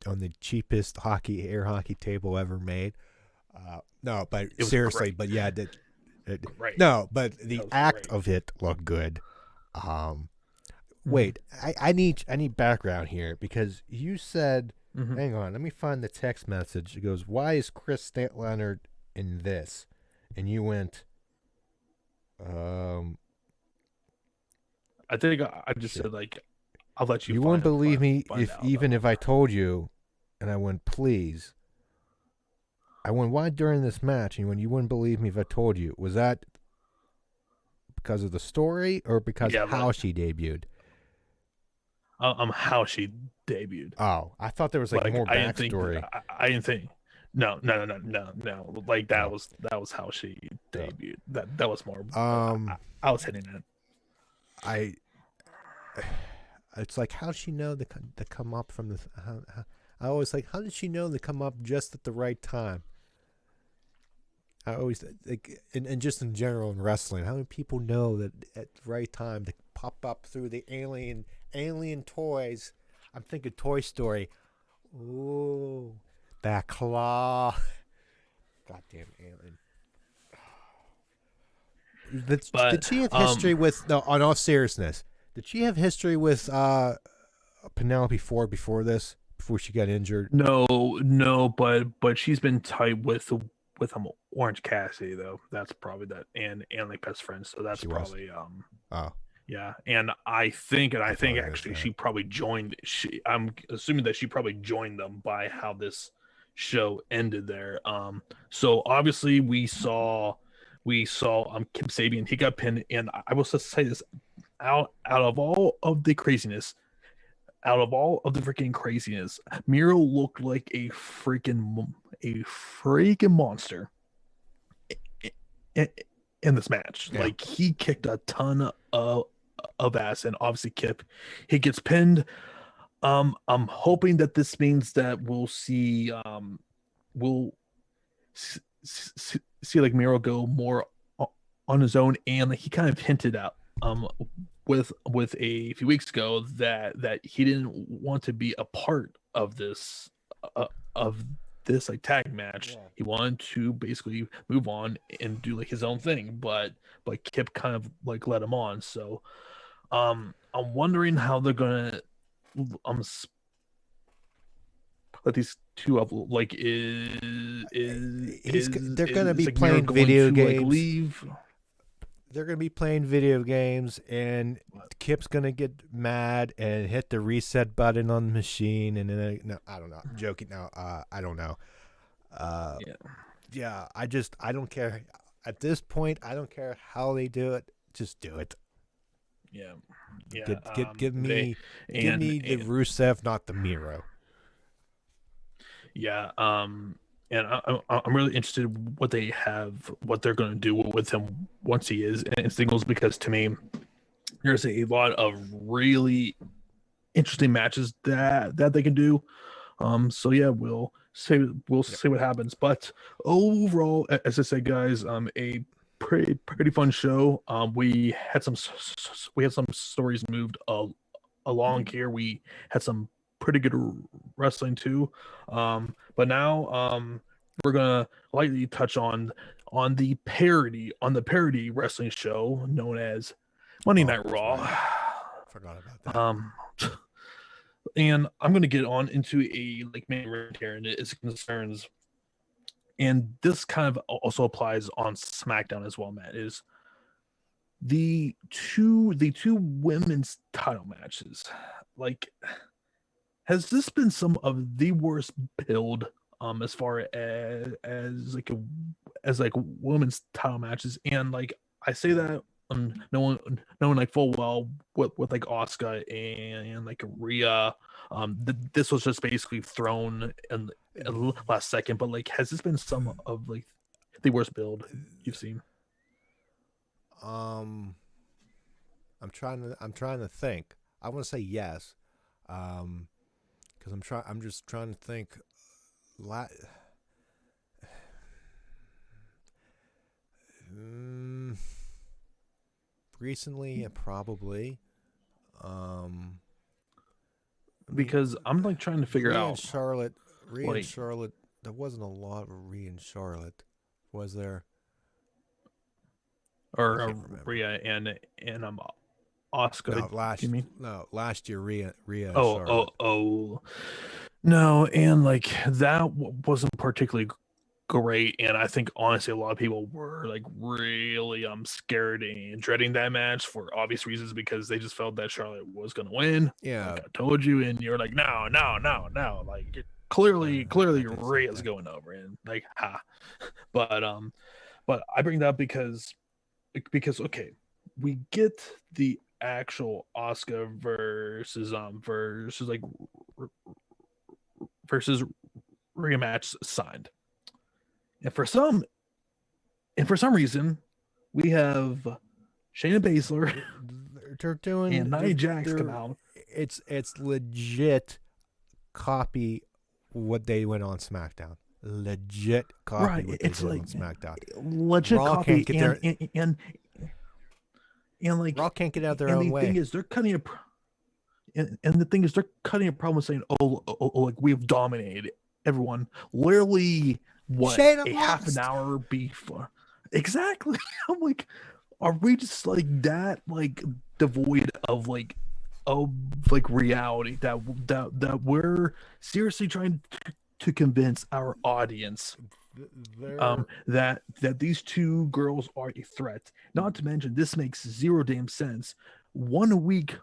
the cheapest air hockey table ever made. No, but seriously, great. But yeah, no, but the act of it looked good. Wait, I need background here because you said, hang on, let me find the text message. It goes, why is Chris Statlander in this? And you went, I think I just said like, I'll let you. You wouldn't believe me if I told you, and I went, please. I went, why during this match? And you wouldn't believe me if I told you. Was that because of the story or because of how she debuted? How she debuted. Oh, I thought there was more backstory. I didn't think. No. Like that was how she debuted. That was more. I was hitting that. It's like, how did she know to come up from this? I always like, how did she know to come up just at the right time? I always like, and just in general in wrestling, how many people know that at the right time to pop up through the alien toys? I'm thinking Toy Story. Ooh, that claw. Goddamn alien. But Did she have history with? No, on all seriousness, did she have history with Penelope Ford before this? Before she got injured? no, but she's been tight with Orange Cassidy though. That's probably that, and like best friends. So that's She was. probably Oh, yeah. And I think thought it was actually that. she probably joined. I'm assuming that she probably joined them by how this show ended there. So obviously we saw Kip Sabian. He got pinned, and I will just say this: out of all of the craziness, out of all of the freaking craziness, Miro looked like a freaking monster in this match. Yeah. Like he kicked a ton of ass, and obviously Kip, he gets pinned. I'm hoping that this means that we'll see like Miro go more on his own, and like he kind of hinted out with a few weeks ago that he didn't want to be a part of this like tag match. Yeah. He wanted to basically move on and do like his own thing, but Kip kind of like let him on. So I'm wondering how they're gonna split these two up. Like they're gonna be like Miro playing going video to, games. like, leave. They're gonna be playing video games, and Kip's gonna get mad and hit the reset button on the machine, and then no, I don't know. I'm joking now. I don't know. Yeah. I don't care. At this point, I don't care how they do it. Just do it. Yeah. Give me the Rusev, not the Miro. Yeah. And I'm really interested in what they're going to do with him once he is in singles, because to me, there's a lot of really interesting matches that they can do. So yeah, we'll see what happens. But overall, as I said, guys, a pretty fun show. We had some stories moved along here. We had some pretty good wrestling too. But now we're gonna lightly touch on the parody wrestling show known as Monday Night Raw. Right. Forgot about that. And I'm gonna get on into a like main event here, and it concerns, and this kind of also applies on SmackDown as well, Matt, is the two women's title matches. Like, has this been some of the worst build as far as women's title matches? And like I say that knowing like full well with like Asuka and like Rhea, this was just basically thrown in last second. But like, has this been some of like the worst build you've seen? I'm trying to think. I want to say yes. Because I'm just trying to think. Recently, yeah, probably. Because I'm like trying to figure out Rhea and Charlotte. There wasn't a lot of Rhea and Charlotte, was there? Or Rhea and Asuka. Last year Rhea. And Oh. No, and like that wasn't particularly great, and I think honestly a lot of people were like really scared and dreading that match for obvious reasons, because they just felt that Charlotte was gonna win. Yeah, like I told you, and you're like no, like clearly Rhea's going over, and like but I bring that up because okay, we get the actual Asuka versus Rhea match signed, and for some reason we have Shayna Baszler they're doing and Nia Jax come out. It's legit copy what they went on SmackDown. Legit copy Right, what they it's did like on SmackDown. Legit Raw copy, can't get and like Raw can't get out their own way. Thing is, they're cutting a and the thing is, they're cutting a problem saying, oh, like we've dominated everyone. Literally, what, Shayna half lost. an hour before? Exactly. I'm like, are we just like that, like devoid of like reality that we're seriously trying to convince our audience They're that these two girls are a threat. Not to mention, this makes zero damn sense. 1 week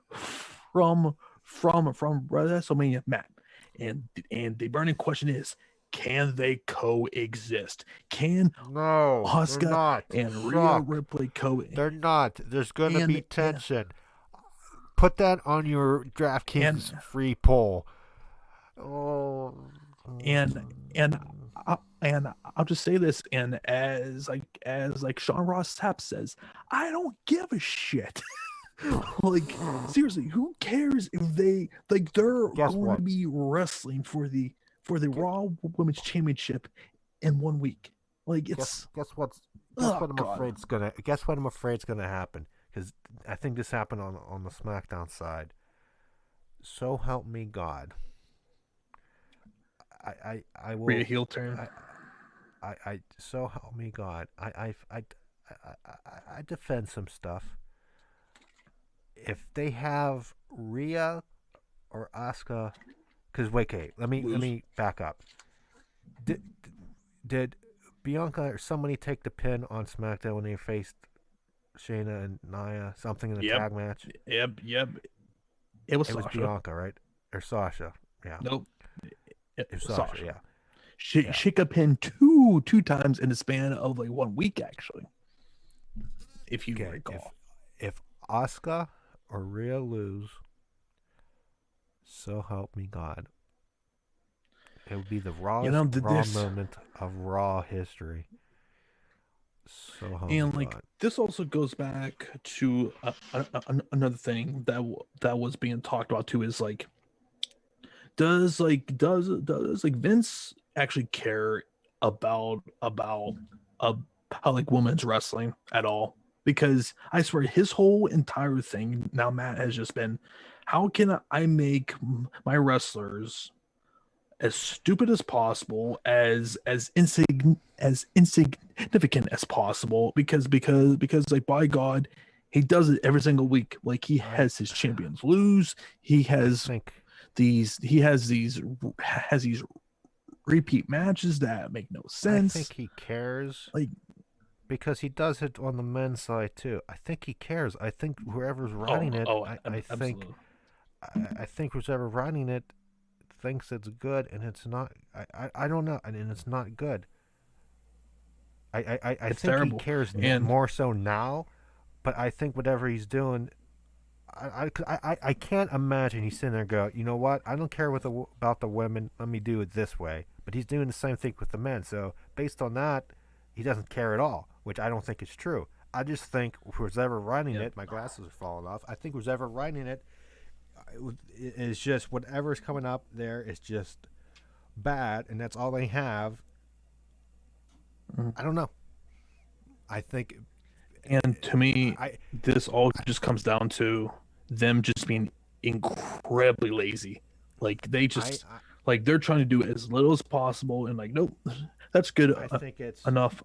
from WrestleMania, Matt, and the burning question is, can they coexist? Can no, they're Asuka not. and Rhea Suck. Ripley co They're not. There's gonna be and tension. Put that on your and DraftKings free poll. Oh. and and I'll just say this, and as Sean Ross Sapp says, I don't give a shit. Like seriously, who cares if they're Guess going what? to be wrestling for the Raw Women's Championship in 1 week? Like Guess it's guess what's guess oh what I'm god. afraid's gonna guess what I'm afraid's gonna happen, because I think this happened on the SmackDown side. So help me God. I Rhea will. heel turn. I so help me God. I defend some stuff. If they have Rhea or Asuka, because wait, okay, let Lose. me back up. Did did Bianca or somebody take the pin on SmackDown when they faced Shayna and Nia, something in the Yep. tag match? Yep. It was It was Sasha. Bianca, right? Or Sasha? Yeah, Nope. it was Sasha. Sasha. Yeah, yeah. She got pinned two times in the span of like 1 week, actually, if you Okay, recall. if Asuka or Rhea lose, so help me God, it would be the You rawest know, Raw this moment of Raw history. So help me and like God. this also goes back to another thing that was being talked about too, is like does like Vince actually care about how like women's wrestling at all? Because I swear his whole entire thing now, Matt, has just been, how can I make my wrestlers as stupid as possible, as insignificant as possible, because like, by God, he does it every single week. Like, he I has his champions lose. He I has think these repeat matches that make no I sense. think he cares Like, because he does it on the men's side too. I think he cares. I think whoever's writing it, absolutely. I think whoever writing it thinks it's good, and it's not. I don't know, and it's not good. I It's think he terrible. cares And more so now, but I think whatever he's doing, I can't imagine he's sitting there and go, you know what? I don't care about the women. Let me do it this way. But he's doing the same thing with the men. So based on that, he doesn't care at all, which I don't think is true. I just think who's ever writing yep. it, my glasses are falling off. I think who's ever writing it is just whatever's coming up there is just bad, and that's all they have. Mhm. I don't know. I think And to me, I this all just comes down to them just being incredibly lazy. Like, they I just, like, they're trying to do as little as possible, and like, nope, that's good I think it's enough.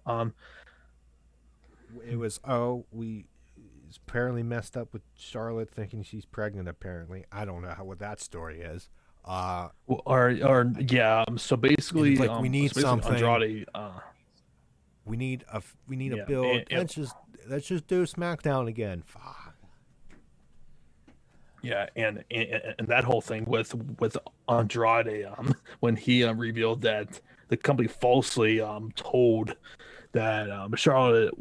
it was we apparently messed up with Charlotte thinking she's pregnant. Apparently, I don't know what that story is. Or yeah. And it's like we need So basically something. Andrade. We need a Yeah, build. Let's just do SmackDown again. Fuck. yeah, and that whole thing with Andrade, when he revealed that the company falsely told that Charlotte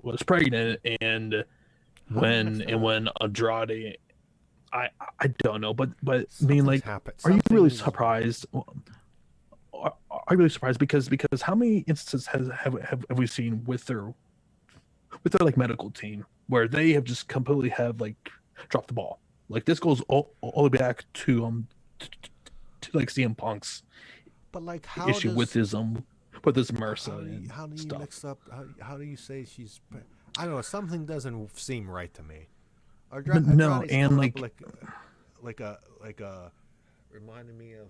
was pregnant, and How did he mix that up? when Andrade, I I don't know, but I mean, Something's like, happened. are you really Something's surprised? Are you really surprised? Because how many instances have we seen with their like medical team where they have just completely have like dropped the ball? Like, this goes all the way back to like CM Punk's But like, issue with his MRSA and how do you stuff. mix up? How do you say she's? I don't know. Something doesn't seem right to me. No, Andrade's and coming up like, like a reminded me of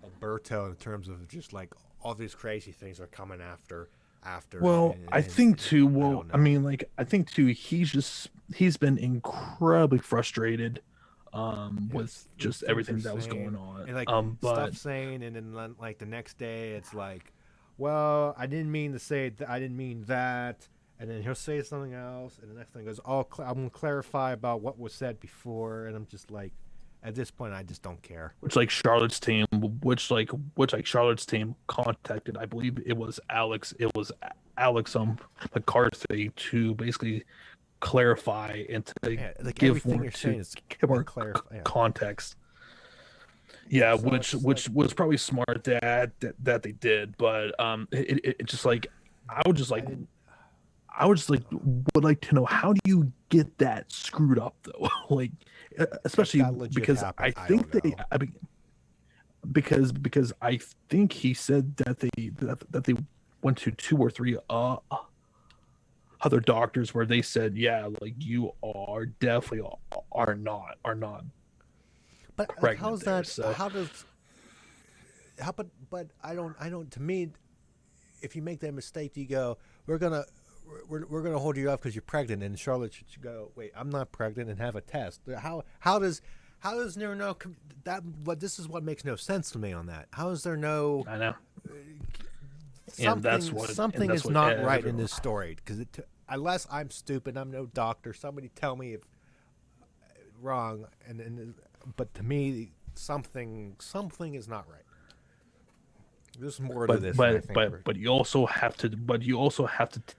Alberto in terms of just like all these crazy things are coming after after. Well, I think too. Well, don't I know. mean, like, I think too. He's been incredibly frustrated, with Yes, with just things they're everything that was going saying on. and like But stuff saying, and then like the next day it's like, well, I didn't mean to say I didn't mean that, and then he'll say something else, and the next thing goes, oh, I'm gonna clarify about what was said before, and I'm just like, at this point, I just don't care. which Charlotte's team contacted. I believe it was Alex. It was Alex McCarthy to basically clarify and to Yeah, like give everything more you're to saying is give more clarify. Yeah. context. Yeah, Yeah, so which it's like, was probably smart that they did, but it just like I would just I like didn't. I would just like would like to know, how do you get that screwed up though? Like, If especially that legit because happened, I I think don't know. I mean, because I think he said that they went to two or three other doctors where they said, yeah, like, you are definitely are not But like, pregnant how's there. that? So How does? How? But I don't. I don't. To me, if you make that mistake, you go, we're gonna. We're gonna hold you up because you're pregnant, and Charlotte should go. Wait, I'm not pregnant, and have a test. How does there no that? What this is what makes no sense to me on that. How is there no I know, something that's is what not right in everyone. this story? Because unless I'm stupid, I'm no doctor. Somebody tell me if wrong. But to me, something is not right. There's more to this, and I think But you also have to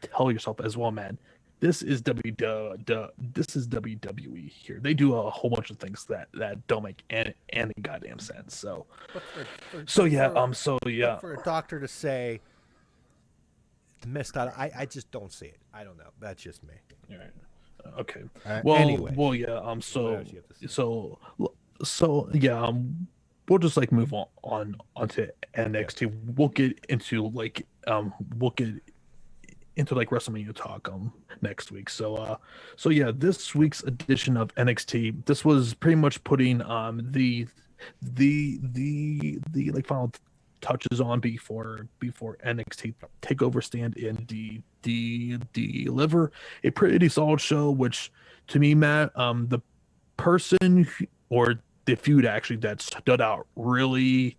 tell yourself as well, man. This is this is WWE here. They do a whole bunch of things that don't make any goddamn sense. So but so yeah, but for a doctor to say missed out, I just don't see it. I don't know. That's just me. all right. Okay. Anyway, Yeah. what else you have to say? Yeah. We'll just like move onto NXT. We'll get into like WrestleMania talk next week. So yeah, this week's edition of NXT, this was pretty much putting the like final touches on before NXT Takeover stand in deliver a pretty solid show, which to me, Matt, the or the feud actually that stood out really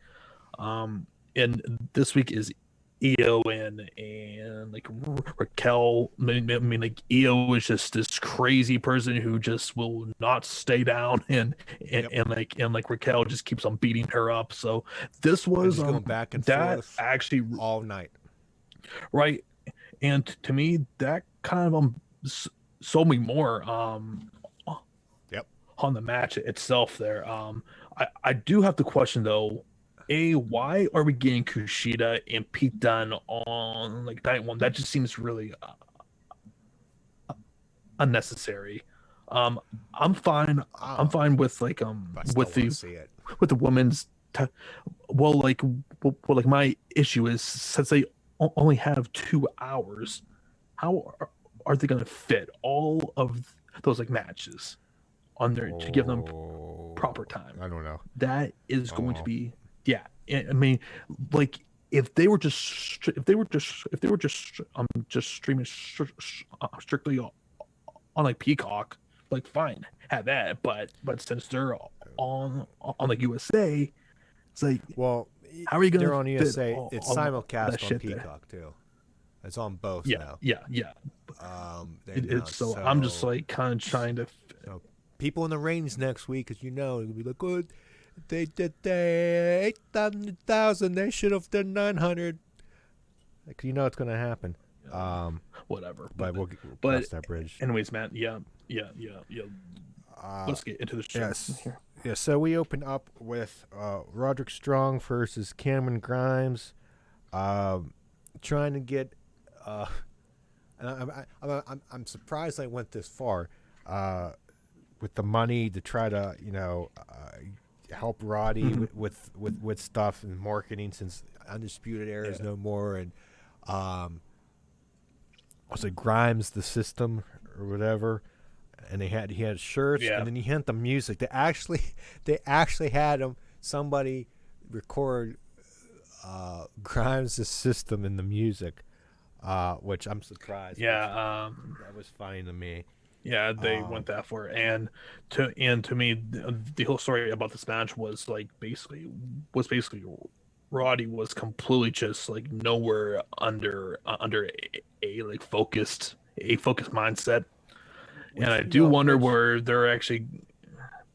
in this week is Io and like Raquel. I mean, like, Io is just this crazy person who just will not stay down, Yep. and like Raquel just keeps on beating her up. So this And was just going back and that forth actually all night. right, and to me that kind of sold me more Yep. on the match itself there. I do have to question though, why are we getting Kushida and Pete Dunn on like night one? That just seems really unnecessary. Um, I'm fine. I'm Oh, fine with like I still with want to the see it. women's. Like my issue is, since they only have 2 hours, how are they going to fit all of those like matches on there to give them proper time? I don't know. That is going to Oh, be, yeah. I mean, like, if they were just streaming strictly on like Peacock, like, fine, have that. But since they're on like USA, it's like, well, how are you they're gonna on fit USA. It's that simulcast on shit there? Peacock too. It's on both Yeah, now. yeah. They It's announced, so I'm just like kind of trying to. so people in the range next week, because it'll be like, oh, they did 800,000. They should have done 900. Like, it's going to happen. Whatever. But we'll But cross that bridge. anyways, man. Yeah. Uh, Let's get into the show. yes. Here. Yeah, so we open up with Roderick Strong versus Cameron Grimes, trying to get. And I'm surprised I went this far, with the money to try to help Roddy with stuff and marketing, since Undisputed Era is no more, and was it Grimes the System or whatever. And he had shirts, Yeah. and then he had the music. They actually had somebody record Grimes' System in the music. which I'm surprised. Yeah, That was funny to me. yeah, they Um, went that far, and to me, the whole story about this match was like basically Roddy was completely just like nowhere under like focused mindset, and which I do wonder which where they're actually,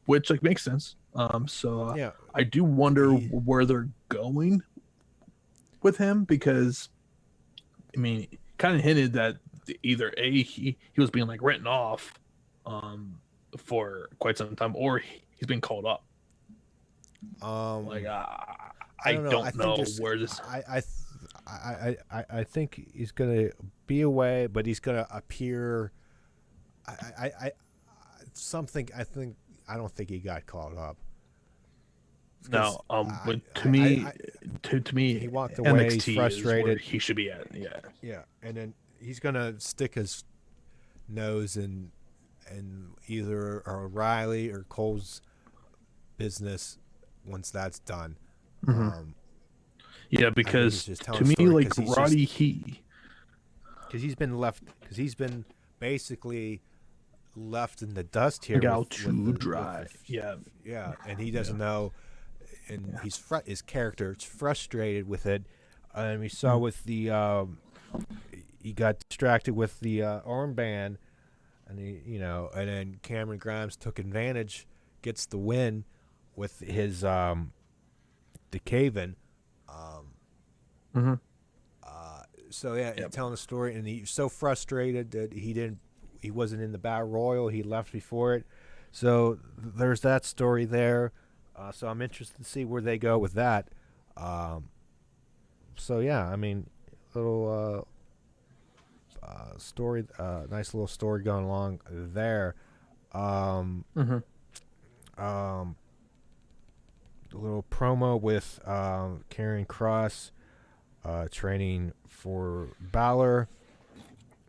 which like makes sense. yeah, I do wonder he where they're going with him because I mean, kind of hinted that either he was being like written off, um, for quite some time, or he's been called up. Like um I I don't know. I don't think know there's where this. I think he's gonna be away, but he's gonna appear. I something. I don't think he got called up because No, but to me, to he me, walked away. He's NXT is where frustrated. he should be at. Yeah, Yeah, and then he's gonna stick his nose in either O'Reilly or Cole's business once that's done. hmm yeah, I think he's because just telling to a me, story like because Roddy, he's been basically left in the dust here like out with to dry. Yeah, yeah, and he yeah, doesn't know, and his character is frustrated with it, and we saw Mhm. with the he got distracted with the armband, and and then Cameron Grimes took advantage, gets the win with his the cave-in. Um, hmm so yeah, yep. telling the story, and he's so frustrated that he wasn't in the Battle Royal. He left before it. So there's that story there. So I'm interested to see where they go with that. Um, so yeah, I mean, little story, nice little story going along there. Um, hmm um, a little promo with Karrion Kross training for Balor.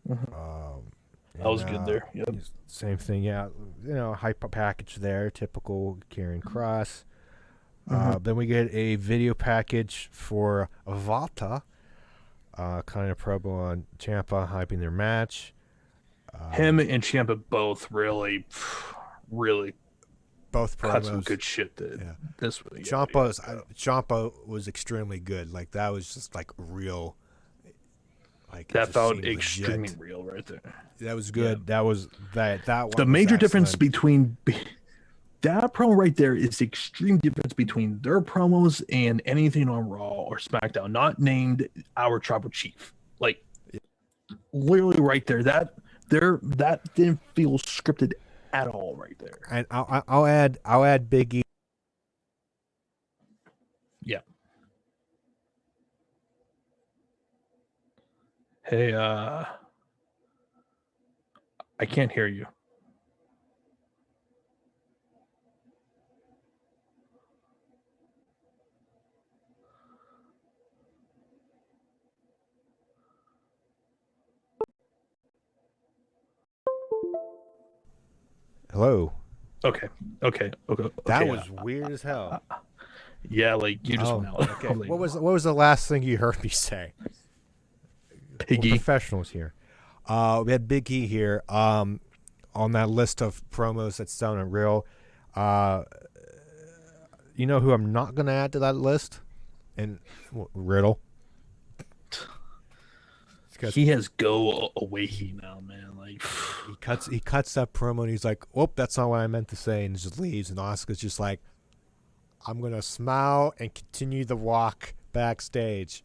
hmm Um, That and was good there. Yep. same thing, yeah. Hype package there, typical Karrion Kross. hmm Then we get a video package for Volta, kind of promo on Ciampa hyping their match. Him Um, and Ciampa both really, really both cut some promos, good shit. yeah. This, yeah, yeah. Ciampa was extremely good. Like that was just like real. Like it That just felt seemed extremely legit. real right there. That was Yeah. good. That The one was major difference excellent. between that promo right there is the extreme difference between their promos and anything on Raw or SmackDown, not named our tribal chief. Like literally right there. That didn't feel scripted at all right there. And I'll add Big E. Yeah. Hey, I can't hear you. Hello. Okay. That Okay. was weird as hell. Yeah, like you just went Oh, out. okay. What was the last thing you heard me say? We're Piggy? professionals here. We had Big E here. On that list of promos that's sounding real. You know who I'm not gonna add to that list? And Riddle. He has go away heat now, man. Like He cuts that promo and he's like, "Oh, that's not what I meant to say," and just leaves. And Asuka's just like, "I'm gonna smile and continue the walk backstage."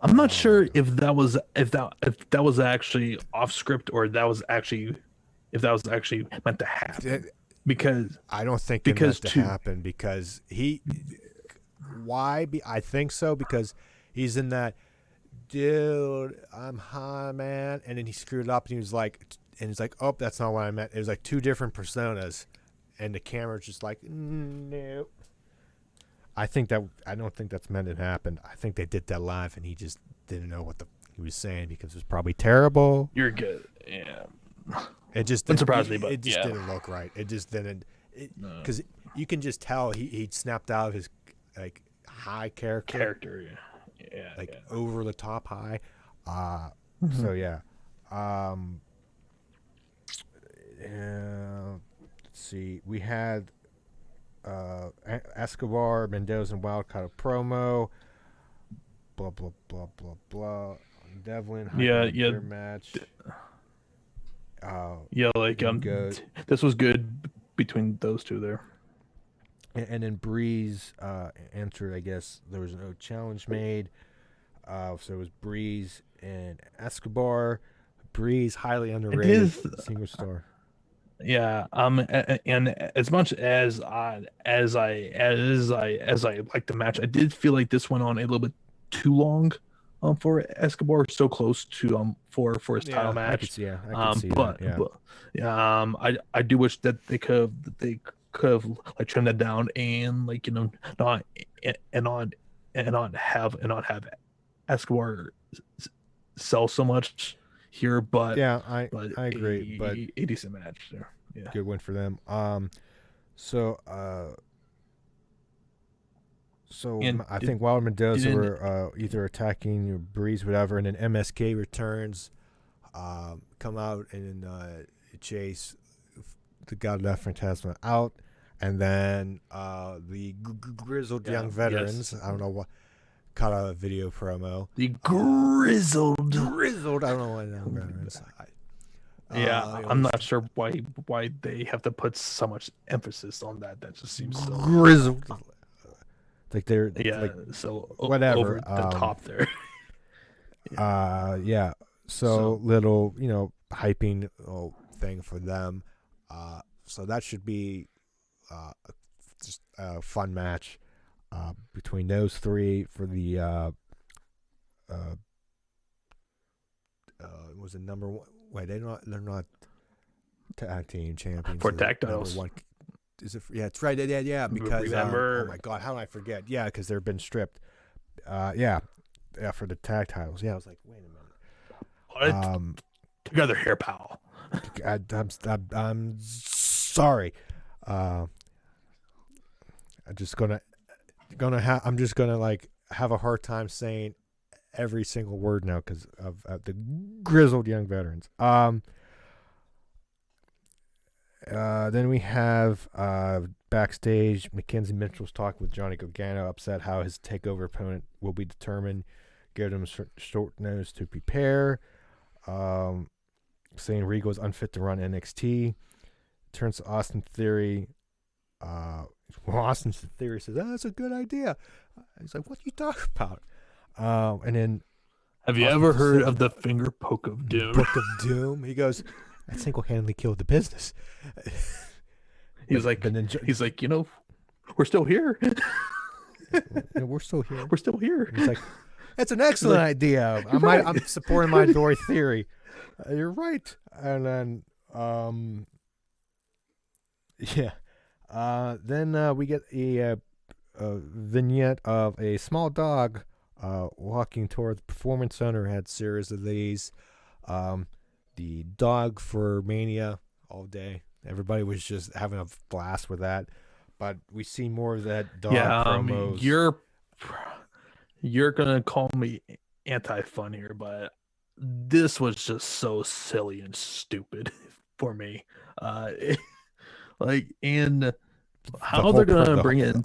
I'm not Oh, sure if that was actually off script or if that was actually meant to happen because I don't think it meant to to happen because why? I think so because he's in that, dude, I'm high, man, and then he screwed up and he's like, oh, that's not what I meant. It was like two different personas, and the camera's just like, nope. I don't think that's meant to happen. I think they did that live and he just didn't know what he was saying because it was probably terrible. you're good. Yeah. It just Wouldn't surprise me, but it just yeah. didn't look right. It just didn't, because No. you can just tell he snapped out of his like high character, Yeah. Yeah. like Yeah. over the top high. So yeah. Let's see. We had Escobar, Mendoza, and Wildcard a promo. Blah blah blah blah blah. Devlin hyping their match. This was good between those two there. And then Breeze entered. I guess there was no challenge made. So it was Breeze and Escobar. Breeze, highly underrated single star. Yeah. And as much as I like the match, I did feel like this went on a little bit too long. For Escobar, so close to for his title match. I could see that. Yeah. But I do wish that they could have like trimmed that down and like not have Escobar sell so much here. But yeah, I agree. But a decent match there. Yeah, good win for them. So I think Wild Mendoza were either attacking or Breeze, whatever, and then MSK returns, come out and chase the Godless Phantasma out, and then the grizzled young veterans. Yes. I don't know what. Caught a video promo. The grizzled. I don't know what young veterans. I'm not sure why they have to put so much emphasis on that. That just seems so grizzled. Like they're so whatever over the top there. So little hyping thing for them. So that should be just a fun match between those three for the was it number one? Wait, they're not tag team champions for tag titles. Is it? Yeah, it's right. Yeah. Because oh my God, how did I forget? Yeah, because they've been stripped. Yeah, for the tag titles. Yeah, I was like, wait a minute. Together here, pal. I'm sorry. I'm just gonna like have a hard time saying every single word now because of the grizzled young veterans. Then we have backstage. Mackenzie Mitchell's talking with Johnny Gargano, upset how his takeover opponent will be determined. Give him short notice to prepare. Saying Regal's unfit to run NXT. Turns to Austin Theory. Austin Theory says, "That's a good idea." He's like, "What are you talking about?" And then, have you ever heard of the finger poke of doom? Book of Doom. He goes, "That single-handedly killed the business." He's like, we're still here. We're still here. We're still here. He's like, "That's an excellent idea. I'm supporting my Dory theory." You're right. And then, then we get a vignette of a small dog walking toward the Performance Center. Had series of these. The dog for Mania all day. Everybody was just having a blast with that. But we see more of that dog promos. You're gonna call me anti-fun here, but this was just so silly and stupid for me. And how they're gonna bring in.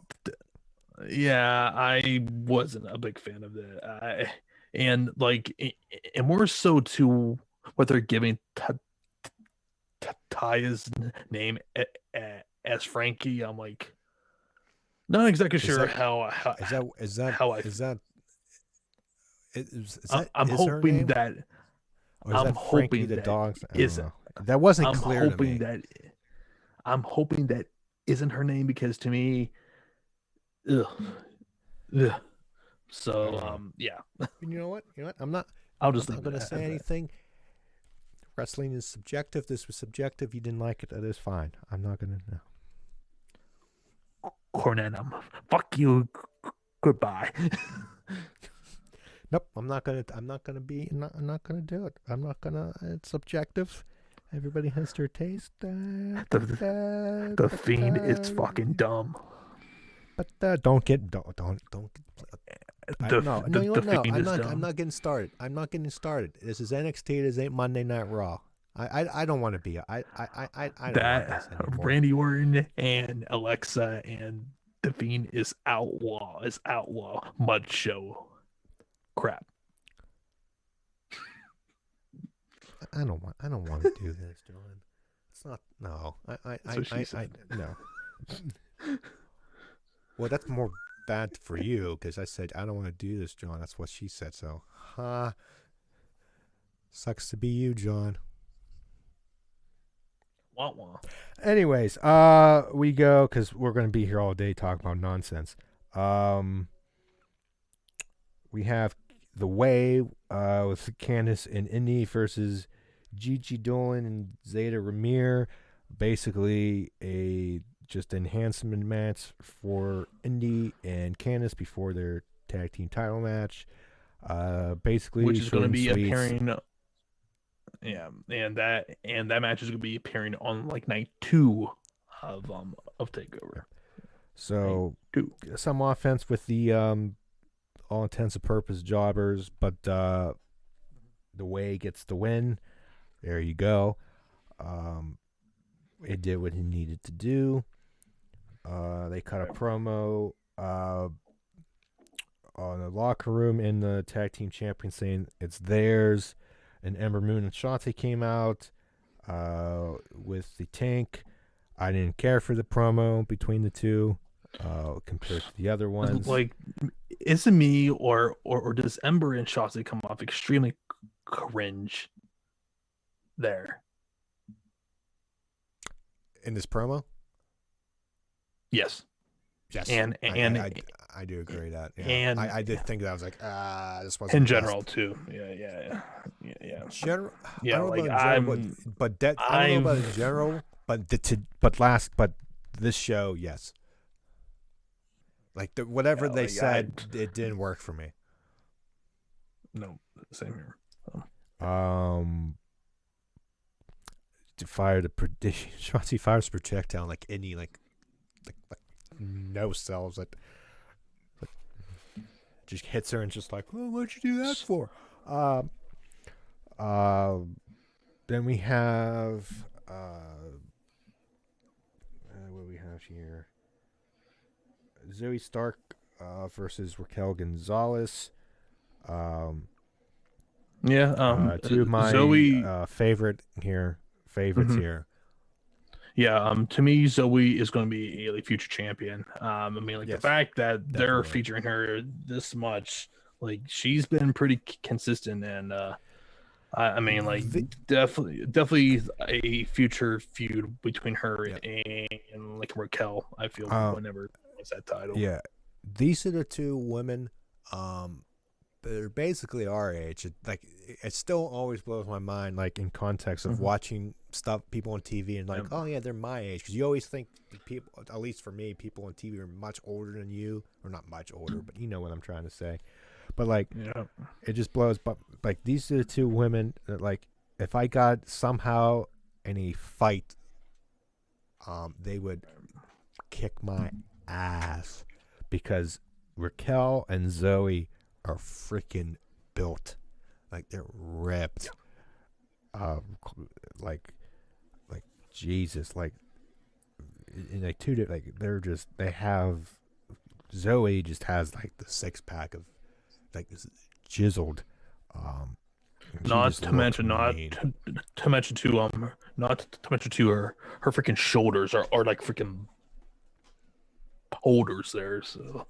Yeah, I wasn't a big fan of that. And more so to what they're giving Taya's name as Frankie. I'm like, not exactly sure how I'm hoping that I'm hoping the dogs isn't. That wasn't clear to me. I'm hoping that isn't her name because to me, ugh. So yeah. You know what? I'm not going to say anything. Wrestling is subjective. This was subjective. You didn't like it. That is fine. I'm not going to know. Cornette, fuck you. Goodbye. Nope. I'm not gonna do it. I'm not gonna. It's subjective. Everybody has their taste. The Fiend is fucking dumb. But don't get No. You know what? No, Fiend I'm is not. dumb. I'm not getting started. I'm not getting started. This is NXT. This ain't Monday Night Raw. I don't want to be. I don't want this anymore. Randy Orton and Alexa and the Fiend is outlaw. Mud show. Crap. I don't want to do this, John. It's not. No. No. Well, that's more bad for you because I said I don't want to do this, John. That's what she said. So, sucks to be you, John. Wah wah. Anyways, we go because we're going to be here all day talking about nonsense. We have The Way with Candice and Indy versus Gigi Dolan and Zeta Ramir. Basically, a just enhancement match for Indy and Candice before their tag team title match. Basically, Which is going to be sweet. appearing. Yeah, and that match is going to be appearing on like night 2 of Takeover. So some offense with the all intents and purpose jobbers, but The Way gets the win. There you go. It did what it needed to do. They cut a promo on the locker room in the tag team champion saying it's theirs. And Ember Moon and Shotzi came out with the tank. I didn't care for the promo between the two compared to the other ones. Like, is it me or does Ember and Shotzi come off extremely cringe there? In this promo? Yes. Yes. And I do agree that. Yeah. And I did think that. I was like, this wasn't in the general best. too. Yeah. General. Yeah, I don't like know about in general, I don't know about in general, but this show, yes. Like whatever they said, it didn't work for me. No, same here. To fire the Shotzi fires projectile like any like no cells like just hits her and just like, oh, what'd you do that for? Then we have what do we have here? Zoe Stark versus Raquel Gonzalez. Two of my Zoe favorites here. Yeah, to me, Zoe is going to be a future champion. I mean, like, yes, the fact that definitely. they're featuring her this much, like, she's been pretty consistent, and I mean, like, definitely a future feud between her and like Raquel. I feel whenever it's that title. Yeah, these are the two women. They're basically our age. It still always blows my mind, like in context of watching people on TV and like, oh yeah, they're my age. Because you always think people, at least for me, people on TV are much older than you, or not much older, but you know what I'm trying to say. But like, it just blows. But like, these are the two women that, like, if I got somehow in a fight, they would kick my ass because Raquel and Zoe are freaking built, like they're ripped, like Jesus, like in like two, like they have Zoe just has like the 6-pack of like this chiseled, not to mention her freaking shoulders are like freaking holders there. So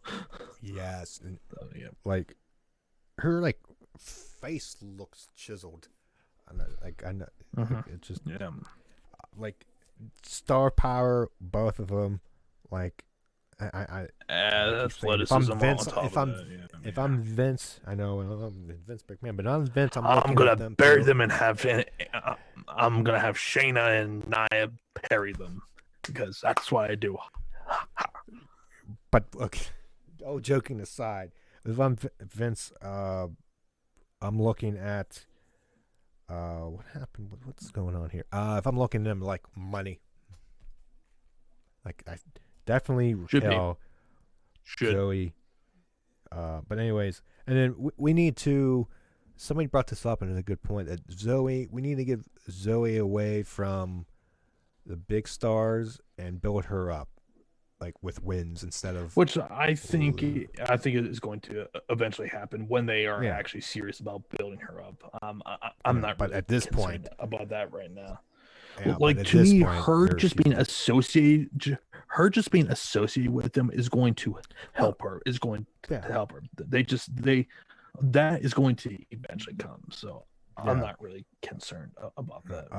yes, and, like her like face looks chiseled. I know, it's just like star power, both of them. Like athleticism. If I'm Vince, I know I'm Vince McMahon, but I'm Vince. I'm gonna bury them and I'm gonna have Shayna and Nia parry them because that's what I do. But okay, all joking aside, if I'm Vince, I'm looking at what happened. What's going on here? If I'm looking at them like money, like I definitely Raquel, Joey, But anyways, and then we need to. Somebody brought this up, and it's a good point that we need to give Zoe away from the big stars and build her up, like with wins instead of. Which I think it is going to eventually happen when they are actually serious about building her up. I'm not. But really at this point, about that right now. Yeah, like to me, her just being associated with them is going to help her. Is going to help her. That is going to eventually come. So I'm not really concerned about that.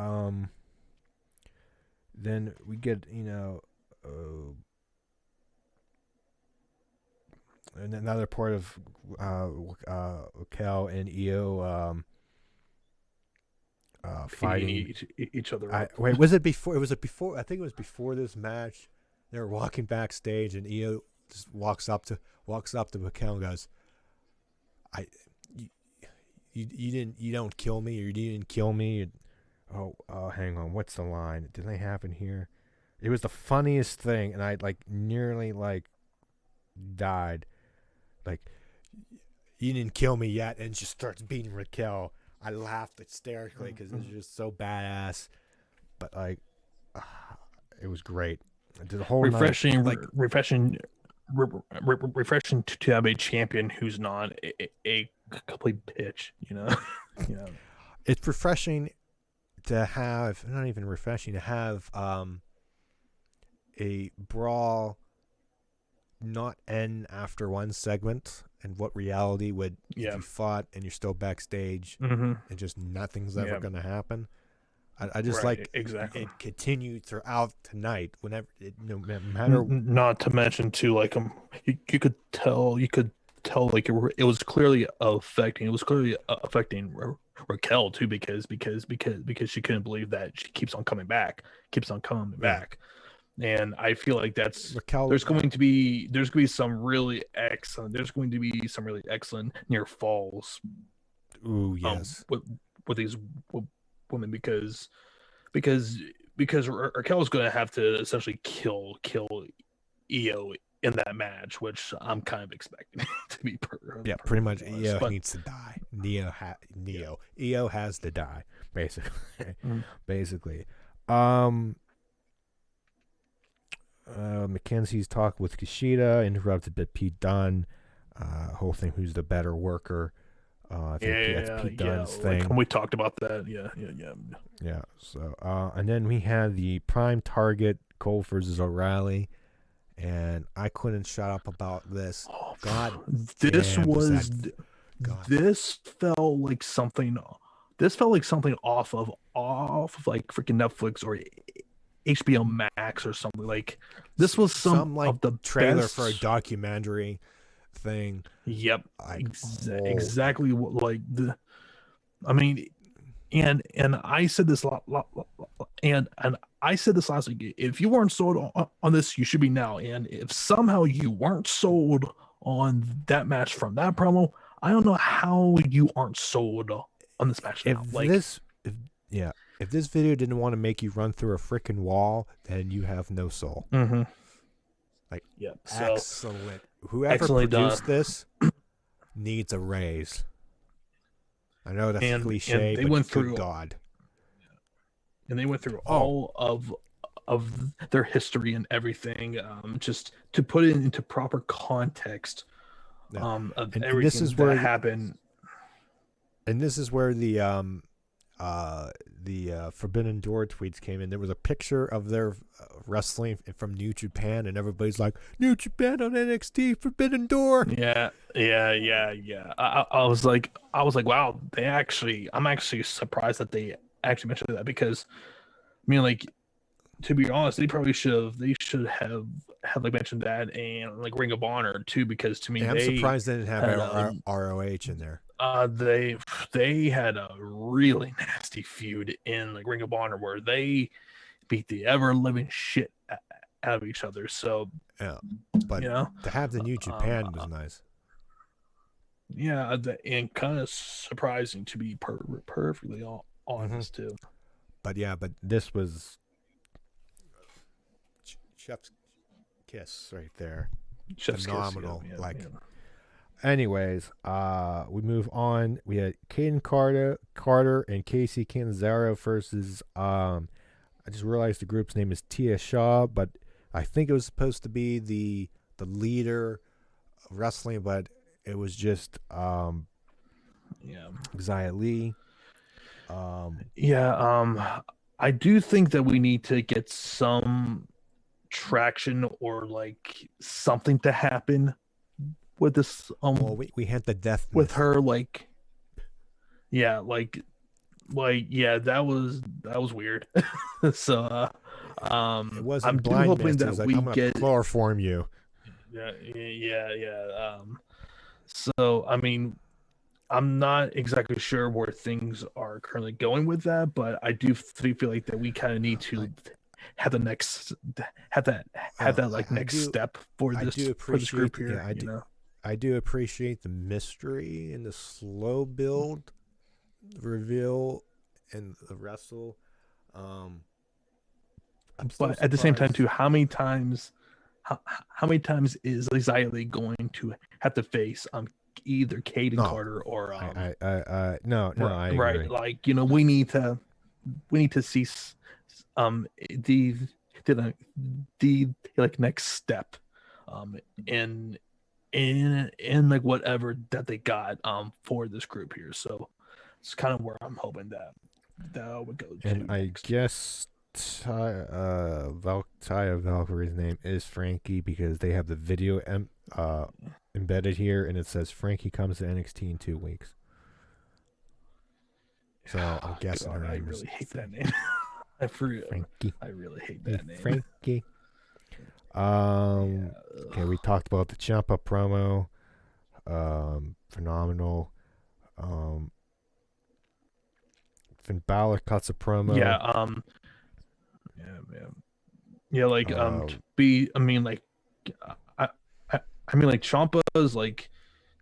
Then we get and another part of Raquel and Io fighting each other up. Wait, was it before? I think it was before this match. They were walking backstage, and Io just walks up to Raquel and goes, you don't kill me, or you didn't kill me. Hang on, what's the line? Did they have it here? It was the funniest thing, and I nearly died. Like, you didn't kill me yet, and just starts beating Raquel. I laughed hysterically because it was just so badass, but it was great. The whole refreshing night, refreshing to have a champion who's not a complete bitch, It's refreshing to have, not even refreshing, to have a brawl not end after one segment, and what reality would if you fought and you're still backstage and just nothing's ever going to happen. I just exactly it continued throughout tonight. Whenever no matter. Not to mention too, you could tell it was clearly affecting Raquel too, because she couldn't believe that she keeps on coming back. And I feel like that's Raquel, there's going to be some really excellent near falls. Ooh, yes. With these women because Raquel is going to have to essentially kill Io in that match, which I'm kind of expecting to be pretty much. Io needs to die. Io has to die, basically. Mackenzie's talk with Kishida interrupted by Pete Dunn. Whole thing, who's the better worker? I think that's Pete Dunn's thing. We talked about that. Yeah. So, and then we had the prime target, Cole versus O'Reilly, and I couldn't shut up about this. This felt like something. This felt like something off of like freaking Netflix or HBO Max or something. Like this was some like of the trailer best for a documentary thing. Yep, exactly. I mean, and I said this and I said this last week. If you weren't sold on this, you should be now. And if somehow you weren't sold on that match from that promo, I don't know how you aren't sold on this match now. If this video didn't want to make you run through a freaking wall, then you have no soul. Mm-hmm. Excellent. Whoever produced this needs a raise. I know that's cliche, but went through God. And they went through all of their history and everything, just to put it into proper context of everything that happened. And this is where the Forbidden Door tweets came in. There was a picture of their wrestling from New Japan, and everybody's like, New Japan on NXT Forbidden Door. Yeah. I was like, wow, I'm actually surprised that they actually mentioned that, because I mean, to be honest, they should have mentioned that and Ring of Honor too, because to me, I'm surprised they didn't have ROH in there. They had a really nasty feud in Ring of Honor where they beat the ever living shit out of each other. So but to have the New Japan was nice. Yeah, and kind of surprising, to be perfectly honest too. But this was chef's kiss right there. Phenomenal. anyways, we move on. We had Caden Carter and Casey Canzaro versus I just realized the group's name is Tia Shaw, but I think it was supposed to be the leader of wrestling, but it was just Xia Li. I do think that we need to get some traction or like something to happen with this well, we had the death with her, like that was weird. So it wasn't I'm blind hoping that like, we I'm gonna get chloroform you. So I mean, I'm not exactly sure where things are currently going with that, but I do feel like that we kind of need to have the next next step for this group here. I do appreciate the mystery and the slow build, reveal, and the wrestle. But at the same time, too, how many times is Xia Li going to have to face either Caden Carter or no, I agree. Right, like we need to see the like next step in like whatever that they got for this group here. So it's kind of where I'm hoping that would go to. And I guess Taya Valkyrie's name is Frankie because they have the video embedded here, and it says Frankie comes to NXT in 2 weeks. So I'm guessing her name really hate that name. Frankie. I really hate that name. Frankie. Okay, we talked about the Ciampa promo. Phenomenal. Finn Balor cuts a promo. Like Ciampa's like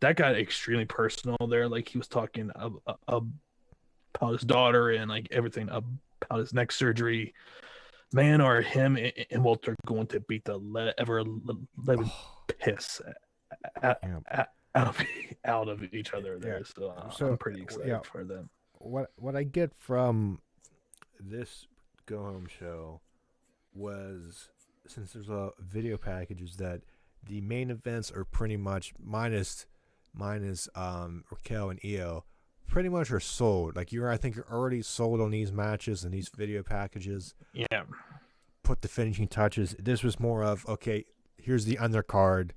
that got extremely personal there. Like he was talking about his daughter and like everything about his neck surgery. Man, are him and Walter going to beat the ever living piss out of each other there? So I'm pretty excited for them. What I get from this go home show was, since there's a video package, is that the main events are pretty much minus Raquel and Io pretty much are sold. Like I think you're already sold on these matches and these video packages. Yeah. Put the finishing touches. This was more of, okay, here's the undercard.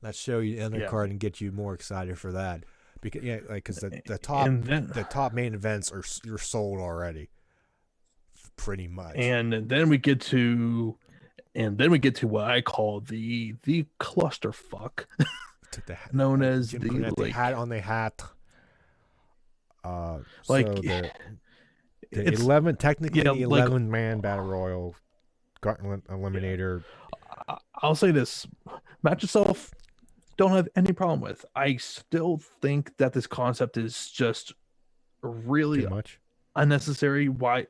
Let's show you the undercard and get you more excited for that. Because the top main events you're sold already, pretty much. And then we get to what I call the clusterfuck, known as the hat on the hat. The 11-man battle royal Gauntlet Eliminator. I'll say this match itself, don't have any problem with. I still think that this concept is just really unnecessary. Why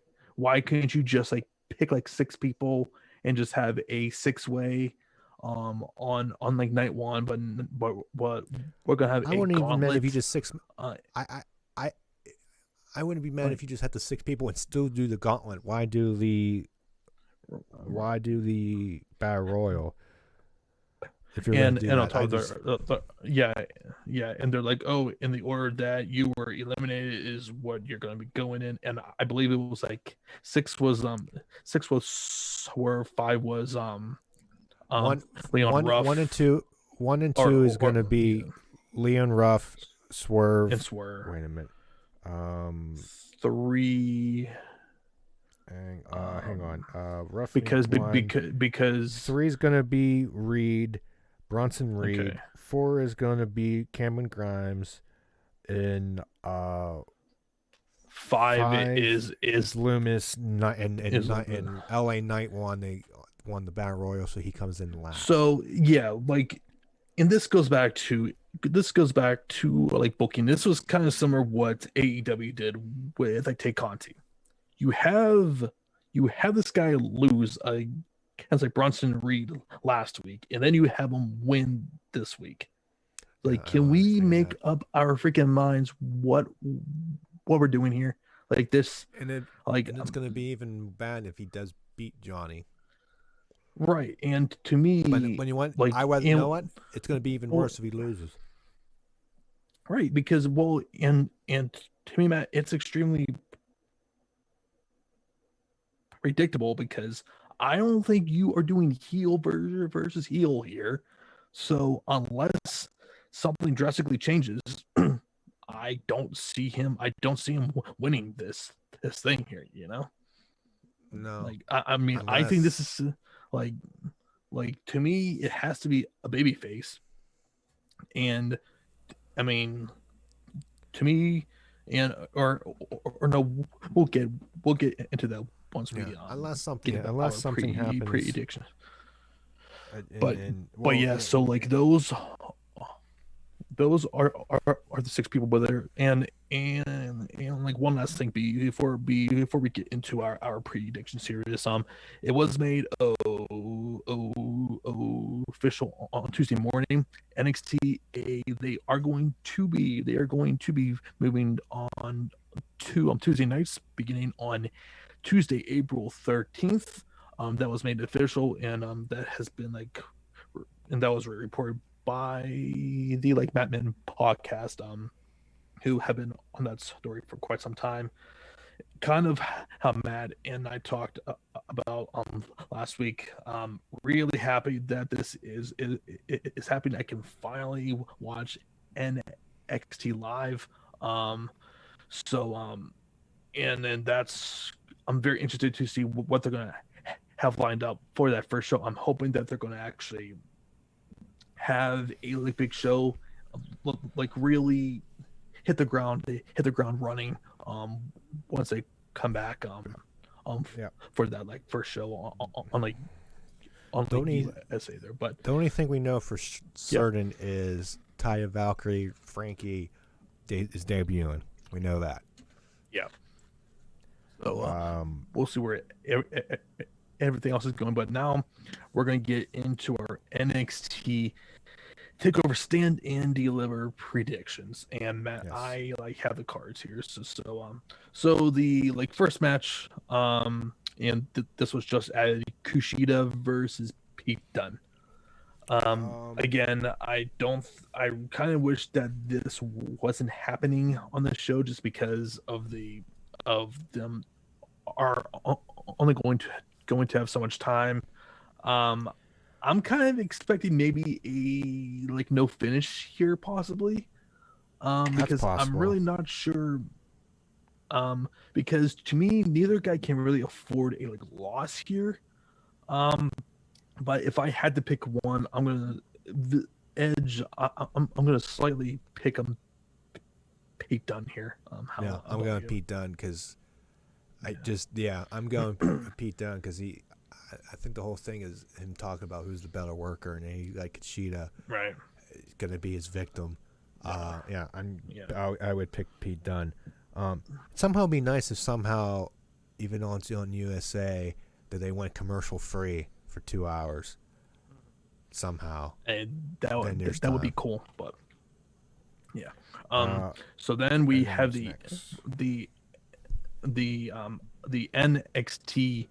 couldn't you just like pick like 6 people and just have a 6-way on like night one? But we're gonna have. I wouldn't even mad if you just 6. I wouldn't be mad if you just had the 6 people and still do the gauntlet. Why do the battle royal? And on top of and they're like, oh, in the order that you were eliminated is what you're going to be going in. And I believe it was like 6 was Swerve, 5 was Leon Ruff. 1 and 2 is going to be Leon Ruff, Swerve. And Swerve. Wait a minute. 3. Hang on. Ruff because 3 is going to be Reed. Bronson Reed. Okay. 4 is going to be Cameron Grimes, and 5 is Loomis, and LA Knight won the battle royal, so he comes in last. So and this goes back to like booking. This was kind of similar what AEW did with like Tay Conti. You have this guy lose as like Bronson Reed last week, and then you have him win this week. Like, I can don't we understand make that. up our freaking minds what we're doing here? Like this, And it like and it's gonna be even bad if he does beat Johnny. right. And to But me, when you want, like, I was, you know and what? It's gonna be even well, worse if he loses. right, because well, and to me, Matt, it's extremely predictable because I don't think you are doing heel versus heel here. So unless something drastically changes, I don't see him. I don't see him winning this thing here. You know, No, like I mean, I think this unless is like to me, it has to be a baby face, and I mean, to me, and or no, we'll get into that once yeah, we unless get something into unless our something happens, prediction. and, But and but well, yeah, yeah, so like those are the six people, but there and like one last thing before we get into our prediction series, it was made official on Tuesday morning. NXT they are going to be moving on to Tuesday nights beginning on Tuesday April 13th. That was made official, and that has been like and that was reported by the like Batman podcast, who have been on that story for quite some time. Kind of how Matt and I talked about last week. Really happy that this is happening. I can finally watch NXT live. So and then that's I'm very interested to see what they're gonna have lined up for that first show. I'm hoping that they're gonna actually have a like big show, like really hit the ground running. Once they come back, um, yeah. for that like first show on The like only USA there. But the only thing we know for yeah, certain is Taya Valkyrie Frankie is debuting. We know that. yeah. So Um, we'll see where everything else is going. But now we're gonna get into our NXT Takeover stand and deliver predictions. And Matt, yes. I like have the cards here. So the like first match, and this was just added Kushida versus Pete Dunne. Um, Again, I kind of wish that this wasn't happening on the show just because of them are only going to have so much time. Um, I'm kind of expecting maybe a like no finish here possibly. that's Because I'm possible. really not sure. Because to me, neither guy can really afford a like loss here. Um, but if I had to pick one, I'm gonna the edge. I'm gonna slightly pick him Pete Dunne here. Yeah, How I'm about going you? Pete Dunne because Yeah. I'm going Pete Dunne because I think the whole thing is him talking about who's the better worker, and he like Kishida Right. is gonna be his victim. Yeah. Yeah, Yeah. I would pick Pete Dunne. Somehow it'd be nice if somehow, even on USA, that they went commercial free for 2 hours. Somehow, And then there's that would be time. cool, but yeah. Um. Uh, So then we and then have what's next? the the NXT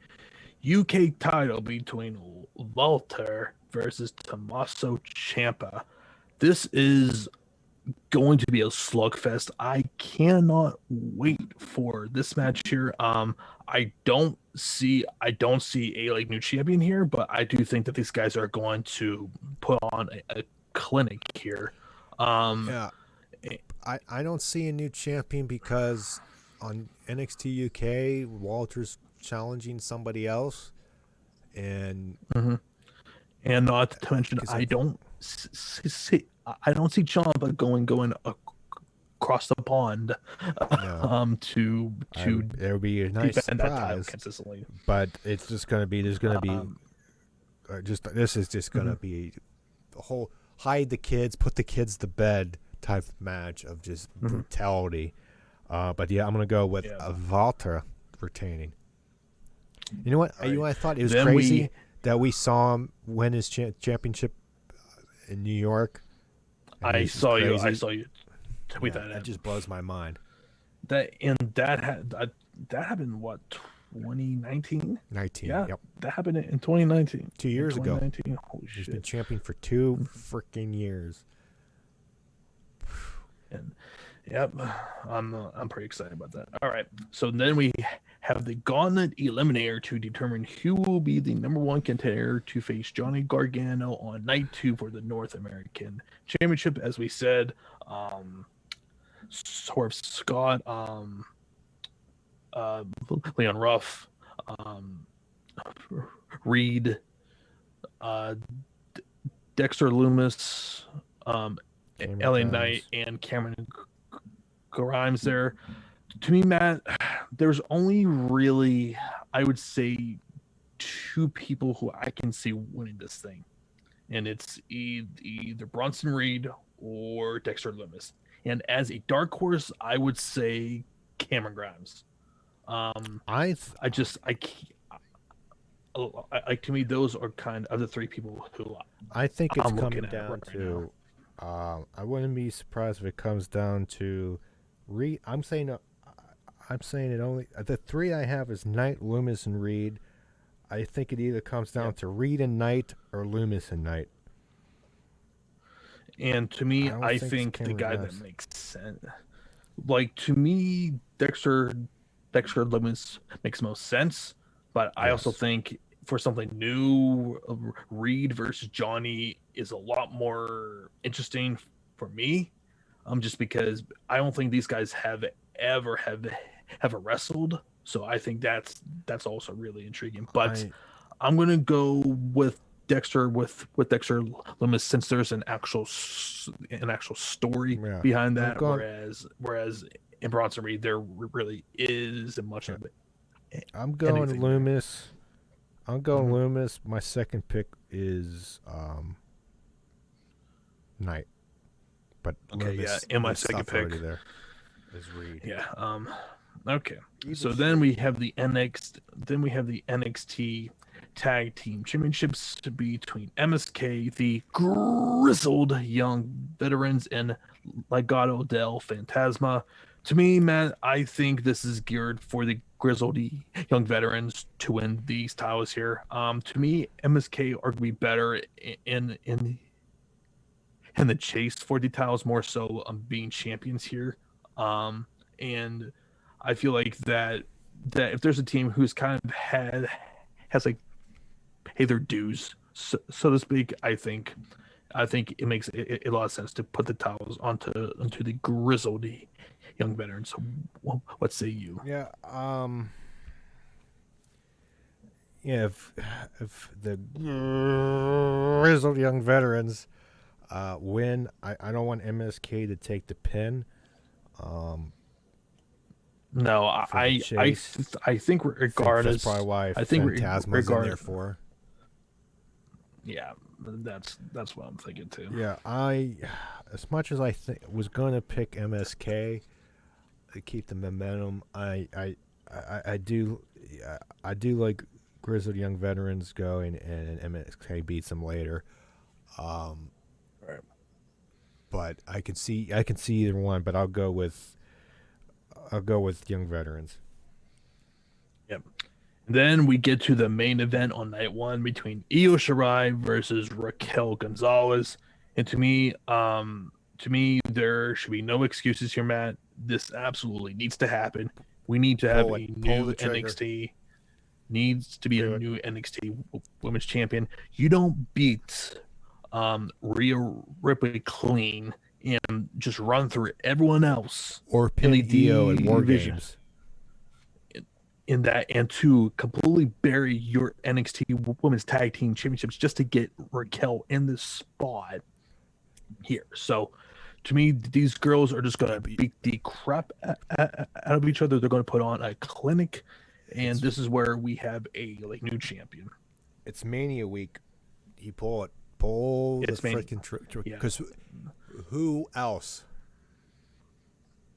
UK title between Walter versus Tommaso Ciampa. This is going to be a slugfest. I cannot wait for this match here. I don't see a like new champion here, but I do think that these guys are going to put on a clinic here. Um, Yeah, eh, I don't see a new champion because on NXT UK, Walter's challenging somebody else, and mhm. And not to mention, because I I don't see Ciampa going across the pond, no, to it would be a nice defend that title surprise, consistently. but it's just gonna be there's gonna be Um, just this is just gonna mhm. be the whole hide the kids, put the kids to bed type of match of just Mhm. brutality. But yeah, I'm gonna go with Yeah. Walter retaining. You know what? All You know right. what I thought it was Then we crazy that we saw him win his championship in New York. And I this is saw you. I crazy. saw you tweet Yeah, that that out. just blows my mind. That happened what 2019? 19. Yeah, Yep. that happened in 2019. 2 years ago. 2019. Holy He's shit! been champion for 2 freaking years. And yep, I'm pretty excited about that. All right, so then we have the Gauntlet Eliminator to determine who will be the number one contender to face Johnny Gargano on night 2 for the North American Championship. As we said, Swerve Scott, Leon Ruff, Reed, Dexter Loomis, LA Knight, and Cameron Grimes there. To me, Matt, there's only really, I would say, 2 people who I can see winning this thing. And it's either Bronson Reed or Dexter Loomis. And as a dark horse, I would say Cameron Grimes. To me, those are kind of the 3 people who I think it's I'm coming looking at down right to. I wouldn't be surprised if it comes down to Reed. I'm saying it only. The 3 I have is Knight, Loomis, and Reed. I think it either comes down to Reed and Knight or Loomis and Knight. And to me, I think the guy that makes sense, like to me, Dexter Loomis makes most sense. But I also think for something new, Reed versus Johnny is a lot more interesting for me. Just because I don't think these guys have ever wrestled, so I think that's also really intriguing. But I'm gonna go with Dexter Dexter Loomis since there's an actual story behind that, whereas in Bronson Reed there really isn't much of it. I'm going Loomis. I'm going Loomis. My second pick is Knight. But Loomis, and my second pick there is Reed. Yeah. Okay. So then we have the NXT Tag Team Championships between MSK, the grizzled young veterans, and Legado del Fantasma. To me, Matt, I think this is geared for the grizzled young veterans to win these titles here. To me, MSK are going to be better in the chase for the titles, more so being champions here. And I feel like that if there's a team who's kind of has like paid their dues, so to speak, I think it makes a lot of sense to put the titles onto the grizzled young veterans. So, what say you? Yeah. Yeah. If the grizzled young veterans win, I don't want MSK to take the pin. No, I think regardless, that's probably why I think Phantasma's in there for. Yeah, that's what I'm thinking too. Yeah, as much as I was going to pick MSK to keep the momentum, I do like grizzled young veterans going and MSK beats them later. Right. But I can see either one, but I'll go with young veterans. Yep. Then we get to the main event on night 1 between Io Shirai versus Raquel Gonzalez. And to me, there should be no excuses here, Matt. This absolutely needs to happen. We need to have a new NXT. Needs to be a new NXT Women's Champion. You don't beat Rhea Ripley clean and just run through everyone else, or pin Io in War Games. In that, and to completely bury your NXT Women's Tag Team Championships just to get Raquel in this spot here. So, to me, these girls are just going to beat the crap out of each other. They're going to put on a clinic, and this is where we have a new champion. It's Mania week. You pull the freaking trick. Because who else?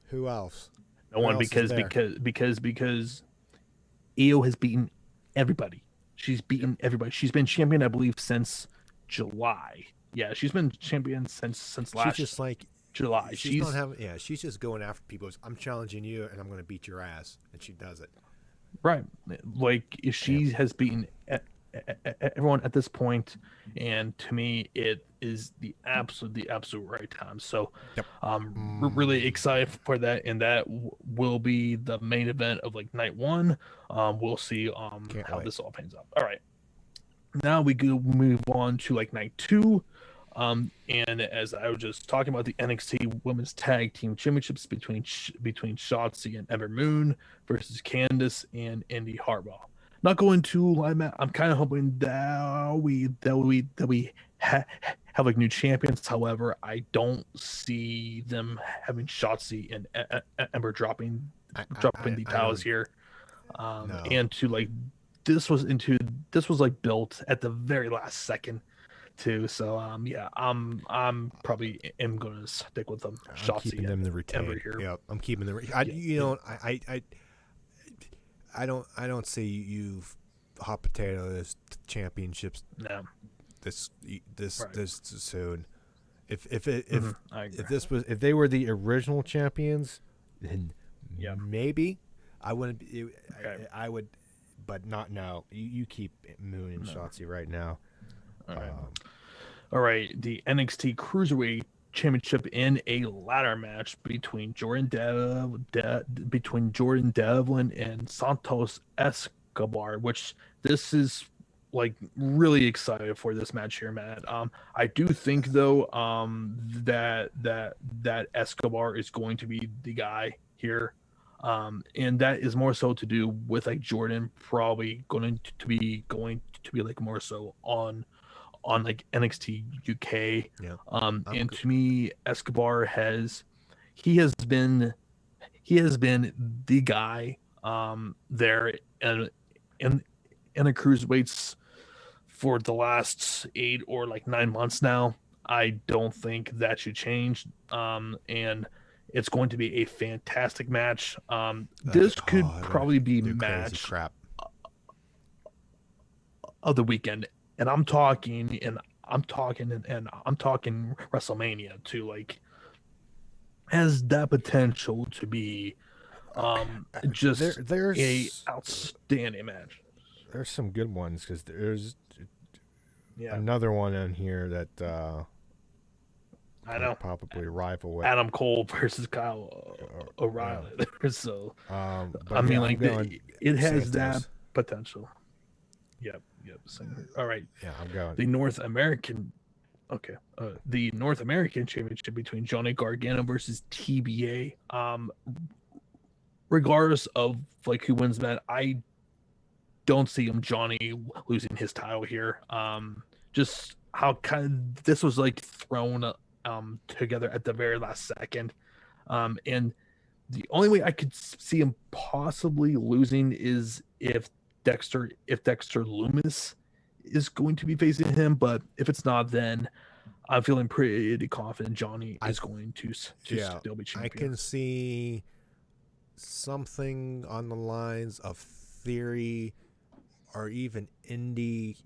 Who else? No one, because Io has beaten everybody. She's beaten everybody. She's been champion, I believe, since July. Yeah, she's been champion since last She's just like July. she's not having. Yeah, she's just going after people. I'm challenging you, and I'm going to beat your ass, and she does it. right. Like she has beaten everyone at this point, and to me, it is the absolute right time. So, Yep. we're really excited for that, and that will be the main event of like night one. We'll see how wait. this all pans out. All right, now we go move on to like night two. And as I was just talking about the NXT Women's Tag Team Championships between Shotzi and Ember Moon versus Candice and Indy Harbaugh. Not going to lie, Matt. I'm kind of hoping that we have like new champions. However, I don't see them having Shotzi and Ember dropping the towels here. No. And to like this was like built at the very last second too. So yeah, I'm probably am gonna stick with them. I'm keeping them to retain. Here. Yeah, I'm keeping them. I don't see you hot potato this championships. No. This Right. this soon. If they were the original champions, then maybe I wouldn't. I would, but not now. You keep Moon and Shotzi right now. All right. The NXT Cruiserweight Championship in a ladder match between Jordan Devlin and Santos Escobar, which this is like really excited for this match here, Matt. I do think though that Escobar is going to be the guy here. And that is more so to do with like Jordan probably going to be like more so on like NXT UK. Yeah. And to me, Escobar has been the guy there and in the cruiserweights for the last 8 or like 9 months now. I don't think that should change. And it's going to be a fantastic match. This could probably be match crap of the weekend. And I'm talking WrestleMania too. Like, has that potential to be just there's a outstanding match. There's some good ones because there's another one in here that I know probably rival with Adam Cole versus Kyle O'Reilly. So but I mean, yeah, like it has that potential. Yep. All right. Yeah, I'm going. The North American Championship between Johnny Gargano versus TBA. Regardless of like who wins that, I don't see Johnny losing his title here. Just how kind of this was like thrown together at the very last second. And the only way I could see him possibly losing is if Dexter Lumis is going to be facing him, but if it's not, then I'm feeling pretty confident Johnny is going to still be champion. I can see something on the lines of Theory or even Indy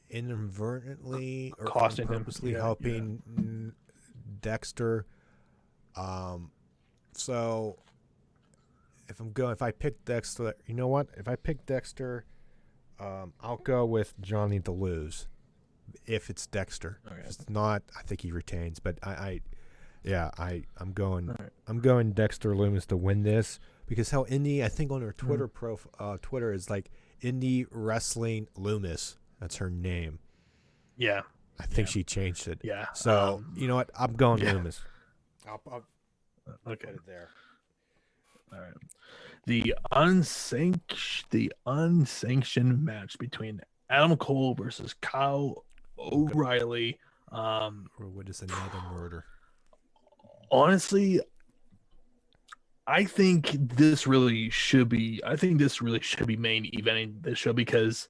inadvertently or costing purposely helping Dexter. So if I pick Dexter, you know what? If I pick Dexter, I'll go with Johnny to lose. If it's Dexter, okay. If it's not, I think he retains. But I'm going Dexter Lumis to win this because how Indy, I think on her Twitter Twitter is like Indie Wrestling Lumis. That's her name. Yeah, I think she changed it. Yeah. So you know what? I'm going Lumis. I'll put it there. All right. The unsanctioned match between Adam Cole versus Kyle O'Reilly. What is another murder? Honestly, I think this really should be main eventing this show because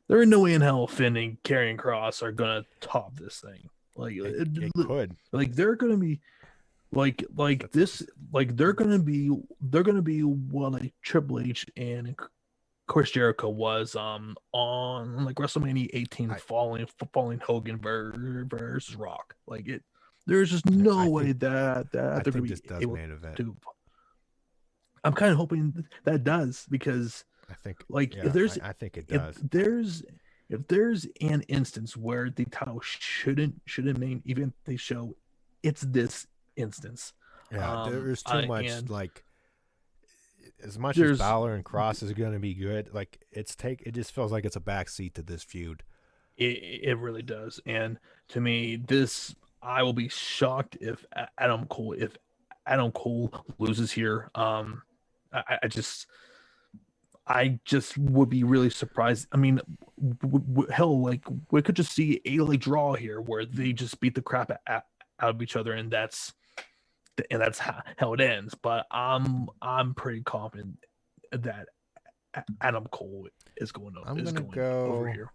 there are no way in hell Finn and Karrion Kross are gonna top this thing. Like it could. Like they're gonna be they're gonna be what like Triple H and Chris Jericho was on like WrestleMania 18 following Hogan versus Rock. Like it, there's just no way that they're gonna be able main event. to. I'm kind of hoping that does, because I think like I think it does. If there's an instance where the title shouldn't main event the show, it's this instance. Yeah, there's too much like. As much as Balor and Cross is going to be good, like it just feels like it's a backseat to this feud. It really does. And to me, I will be shocked if Adam Cole loses here. I just would be really surprised. I mean, hell, like we could just see a like draw here where they just beat the crap out of each other, and that's how it ends. But I'm pretty confident that Adam Cole is going over here.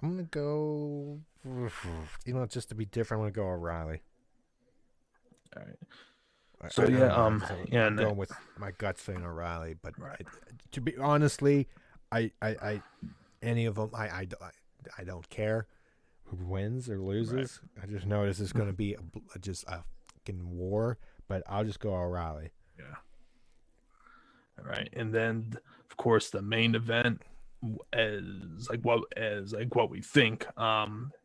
I'm gonna go. Just to be different, I'm gonna go O'Reilly. All right. So I'm going with my gut saying O'Reilly, but to be honestly, I any of them, I don't care who wins or loses. Right. I just know this is going to be just a fucking war, but I'll just go O'Reilly. Yeah. All right, and then of course the main event as what we think.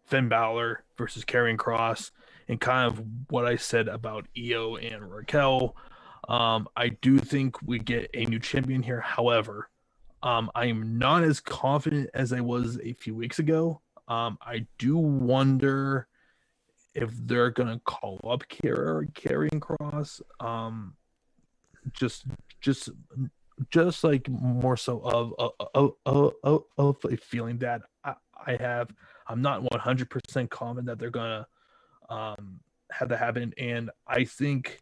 Finn Balor versus Karrion Kross, and kind of what I said about Io and Raquel. I do think we get a new champion here. However, I am not as confident as I was a few weeks ago. I do wonder if they're gonna call up Karrion Kross. Just like more so of a feeling that I have. I'm not 100% confident that they're gonna have that happen, and I think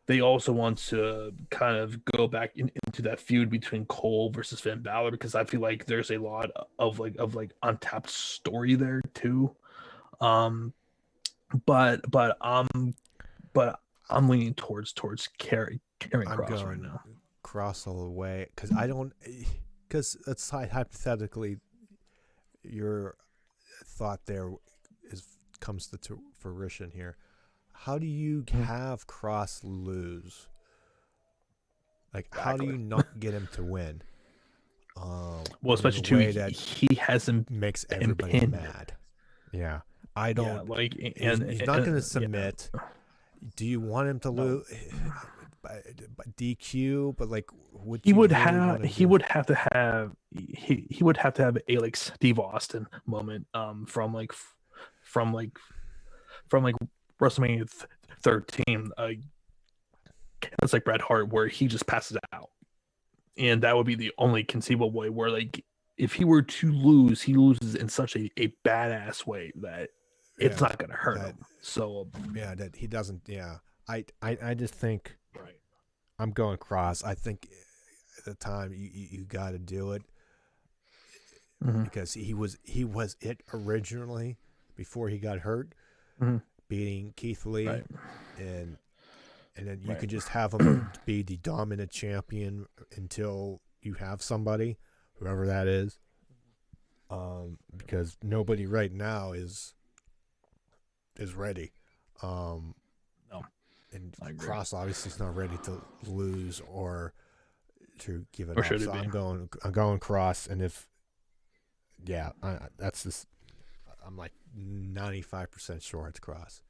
they also want to kind of go back into that feud between Cole versus Finn Balor, because I feel like there's a lot of untapped story there too. But I'm leaning towards Karrion Kross right now. Cross all the way, because it's hypothetically your thought there comes to fruition here. How do you have Cross lose? Like, how do you not get him to win? Well, especially too, that he hasn't makes everybody mad. Yeah, I don't. Yeah, he's not going to submit. Yeah. Do you want him to lose? DQ, but like, he would have to have a like Steve Austin moment from WrestleMania 13. That's like Bret Hart, where he just passes out, and that would be the only conceivable way where, like, if he were to lose, he loses in such a badass way that it's not going to hurt him. So that he doesn't. Yeah, I just think. Right. I'm going Cross. I think at the time you got to do it because he was it originally before he got hurt, beating Keith Lee, right. and then you could just have him be the dominant champion until you have somebody, whoever that is, because nobody right now is ready. And Cross obviously is not ready to lose or to give it up. So I'm going Cross, and that's just, I'm like 95% sure it's Cross.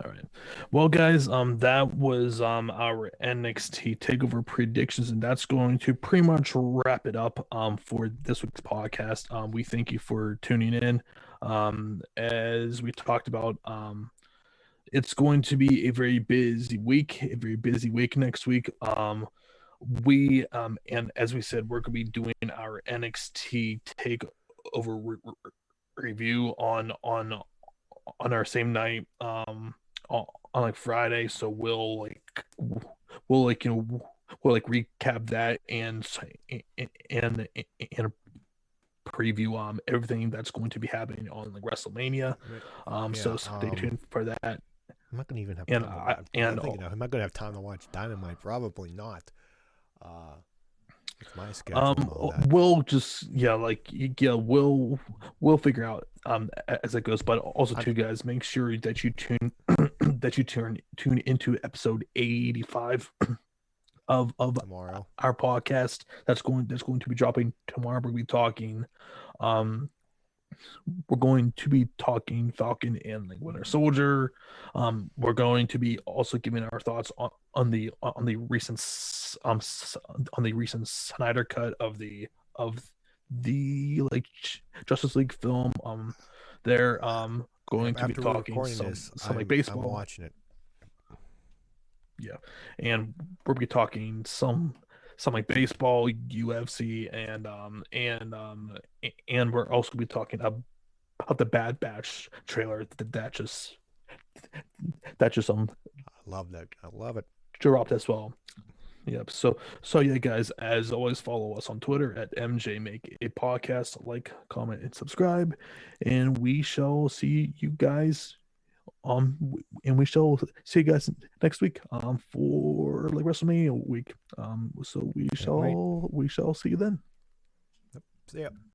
All right. Well, guys, that was our NXT Takeover predictions, and that's going to pretty much wrap it up for this week's podcast. We thank you for tuning in. As we talked about, it's going to be a very busy week next week. We and as we said, we're going to be doing our NXT Takeover review on our same night, on like Friday. So we'll recap that and preview everything that's going to be happening on like WrestleMania. So stay tuned for that. I'm not going to even have And time to I watch. and I'm thinking, am I going to have time to watch Dynamite? Probably not. With my schedule and all that. we'll just we'll figure out as it goes. But also too, guys, make sure that you tune into episode 85 of Tomorrow. our podcast. That's going to be dropping tomorrow. We'll be talking we're going to be talking Falcon and the Winter Soldier. We're going to be also giving our thoughts on the recent Snyder cut of the like Justice League film. They're going to be talking some like baseball. I'm watching it. Yeah, and we'll be talking some like baseball, UFC, and we're also be talking about the Bad Batch trailer that just I love that. I love it. dropped as well. Yep. So yeah, guys, as always, follow us on Twitter at MJ Make a Podcast. Like, comment, and subscribe, and we shall see you guys. And we shall see you guys next week. For like WrestleMania week. So we shall see you then. Yep. See ya.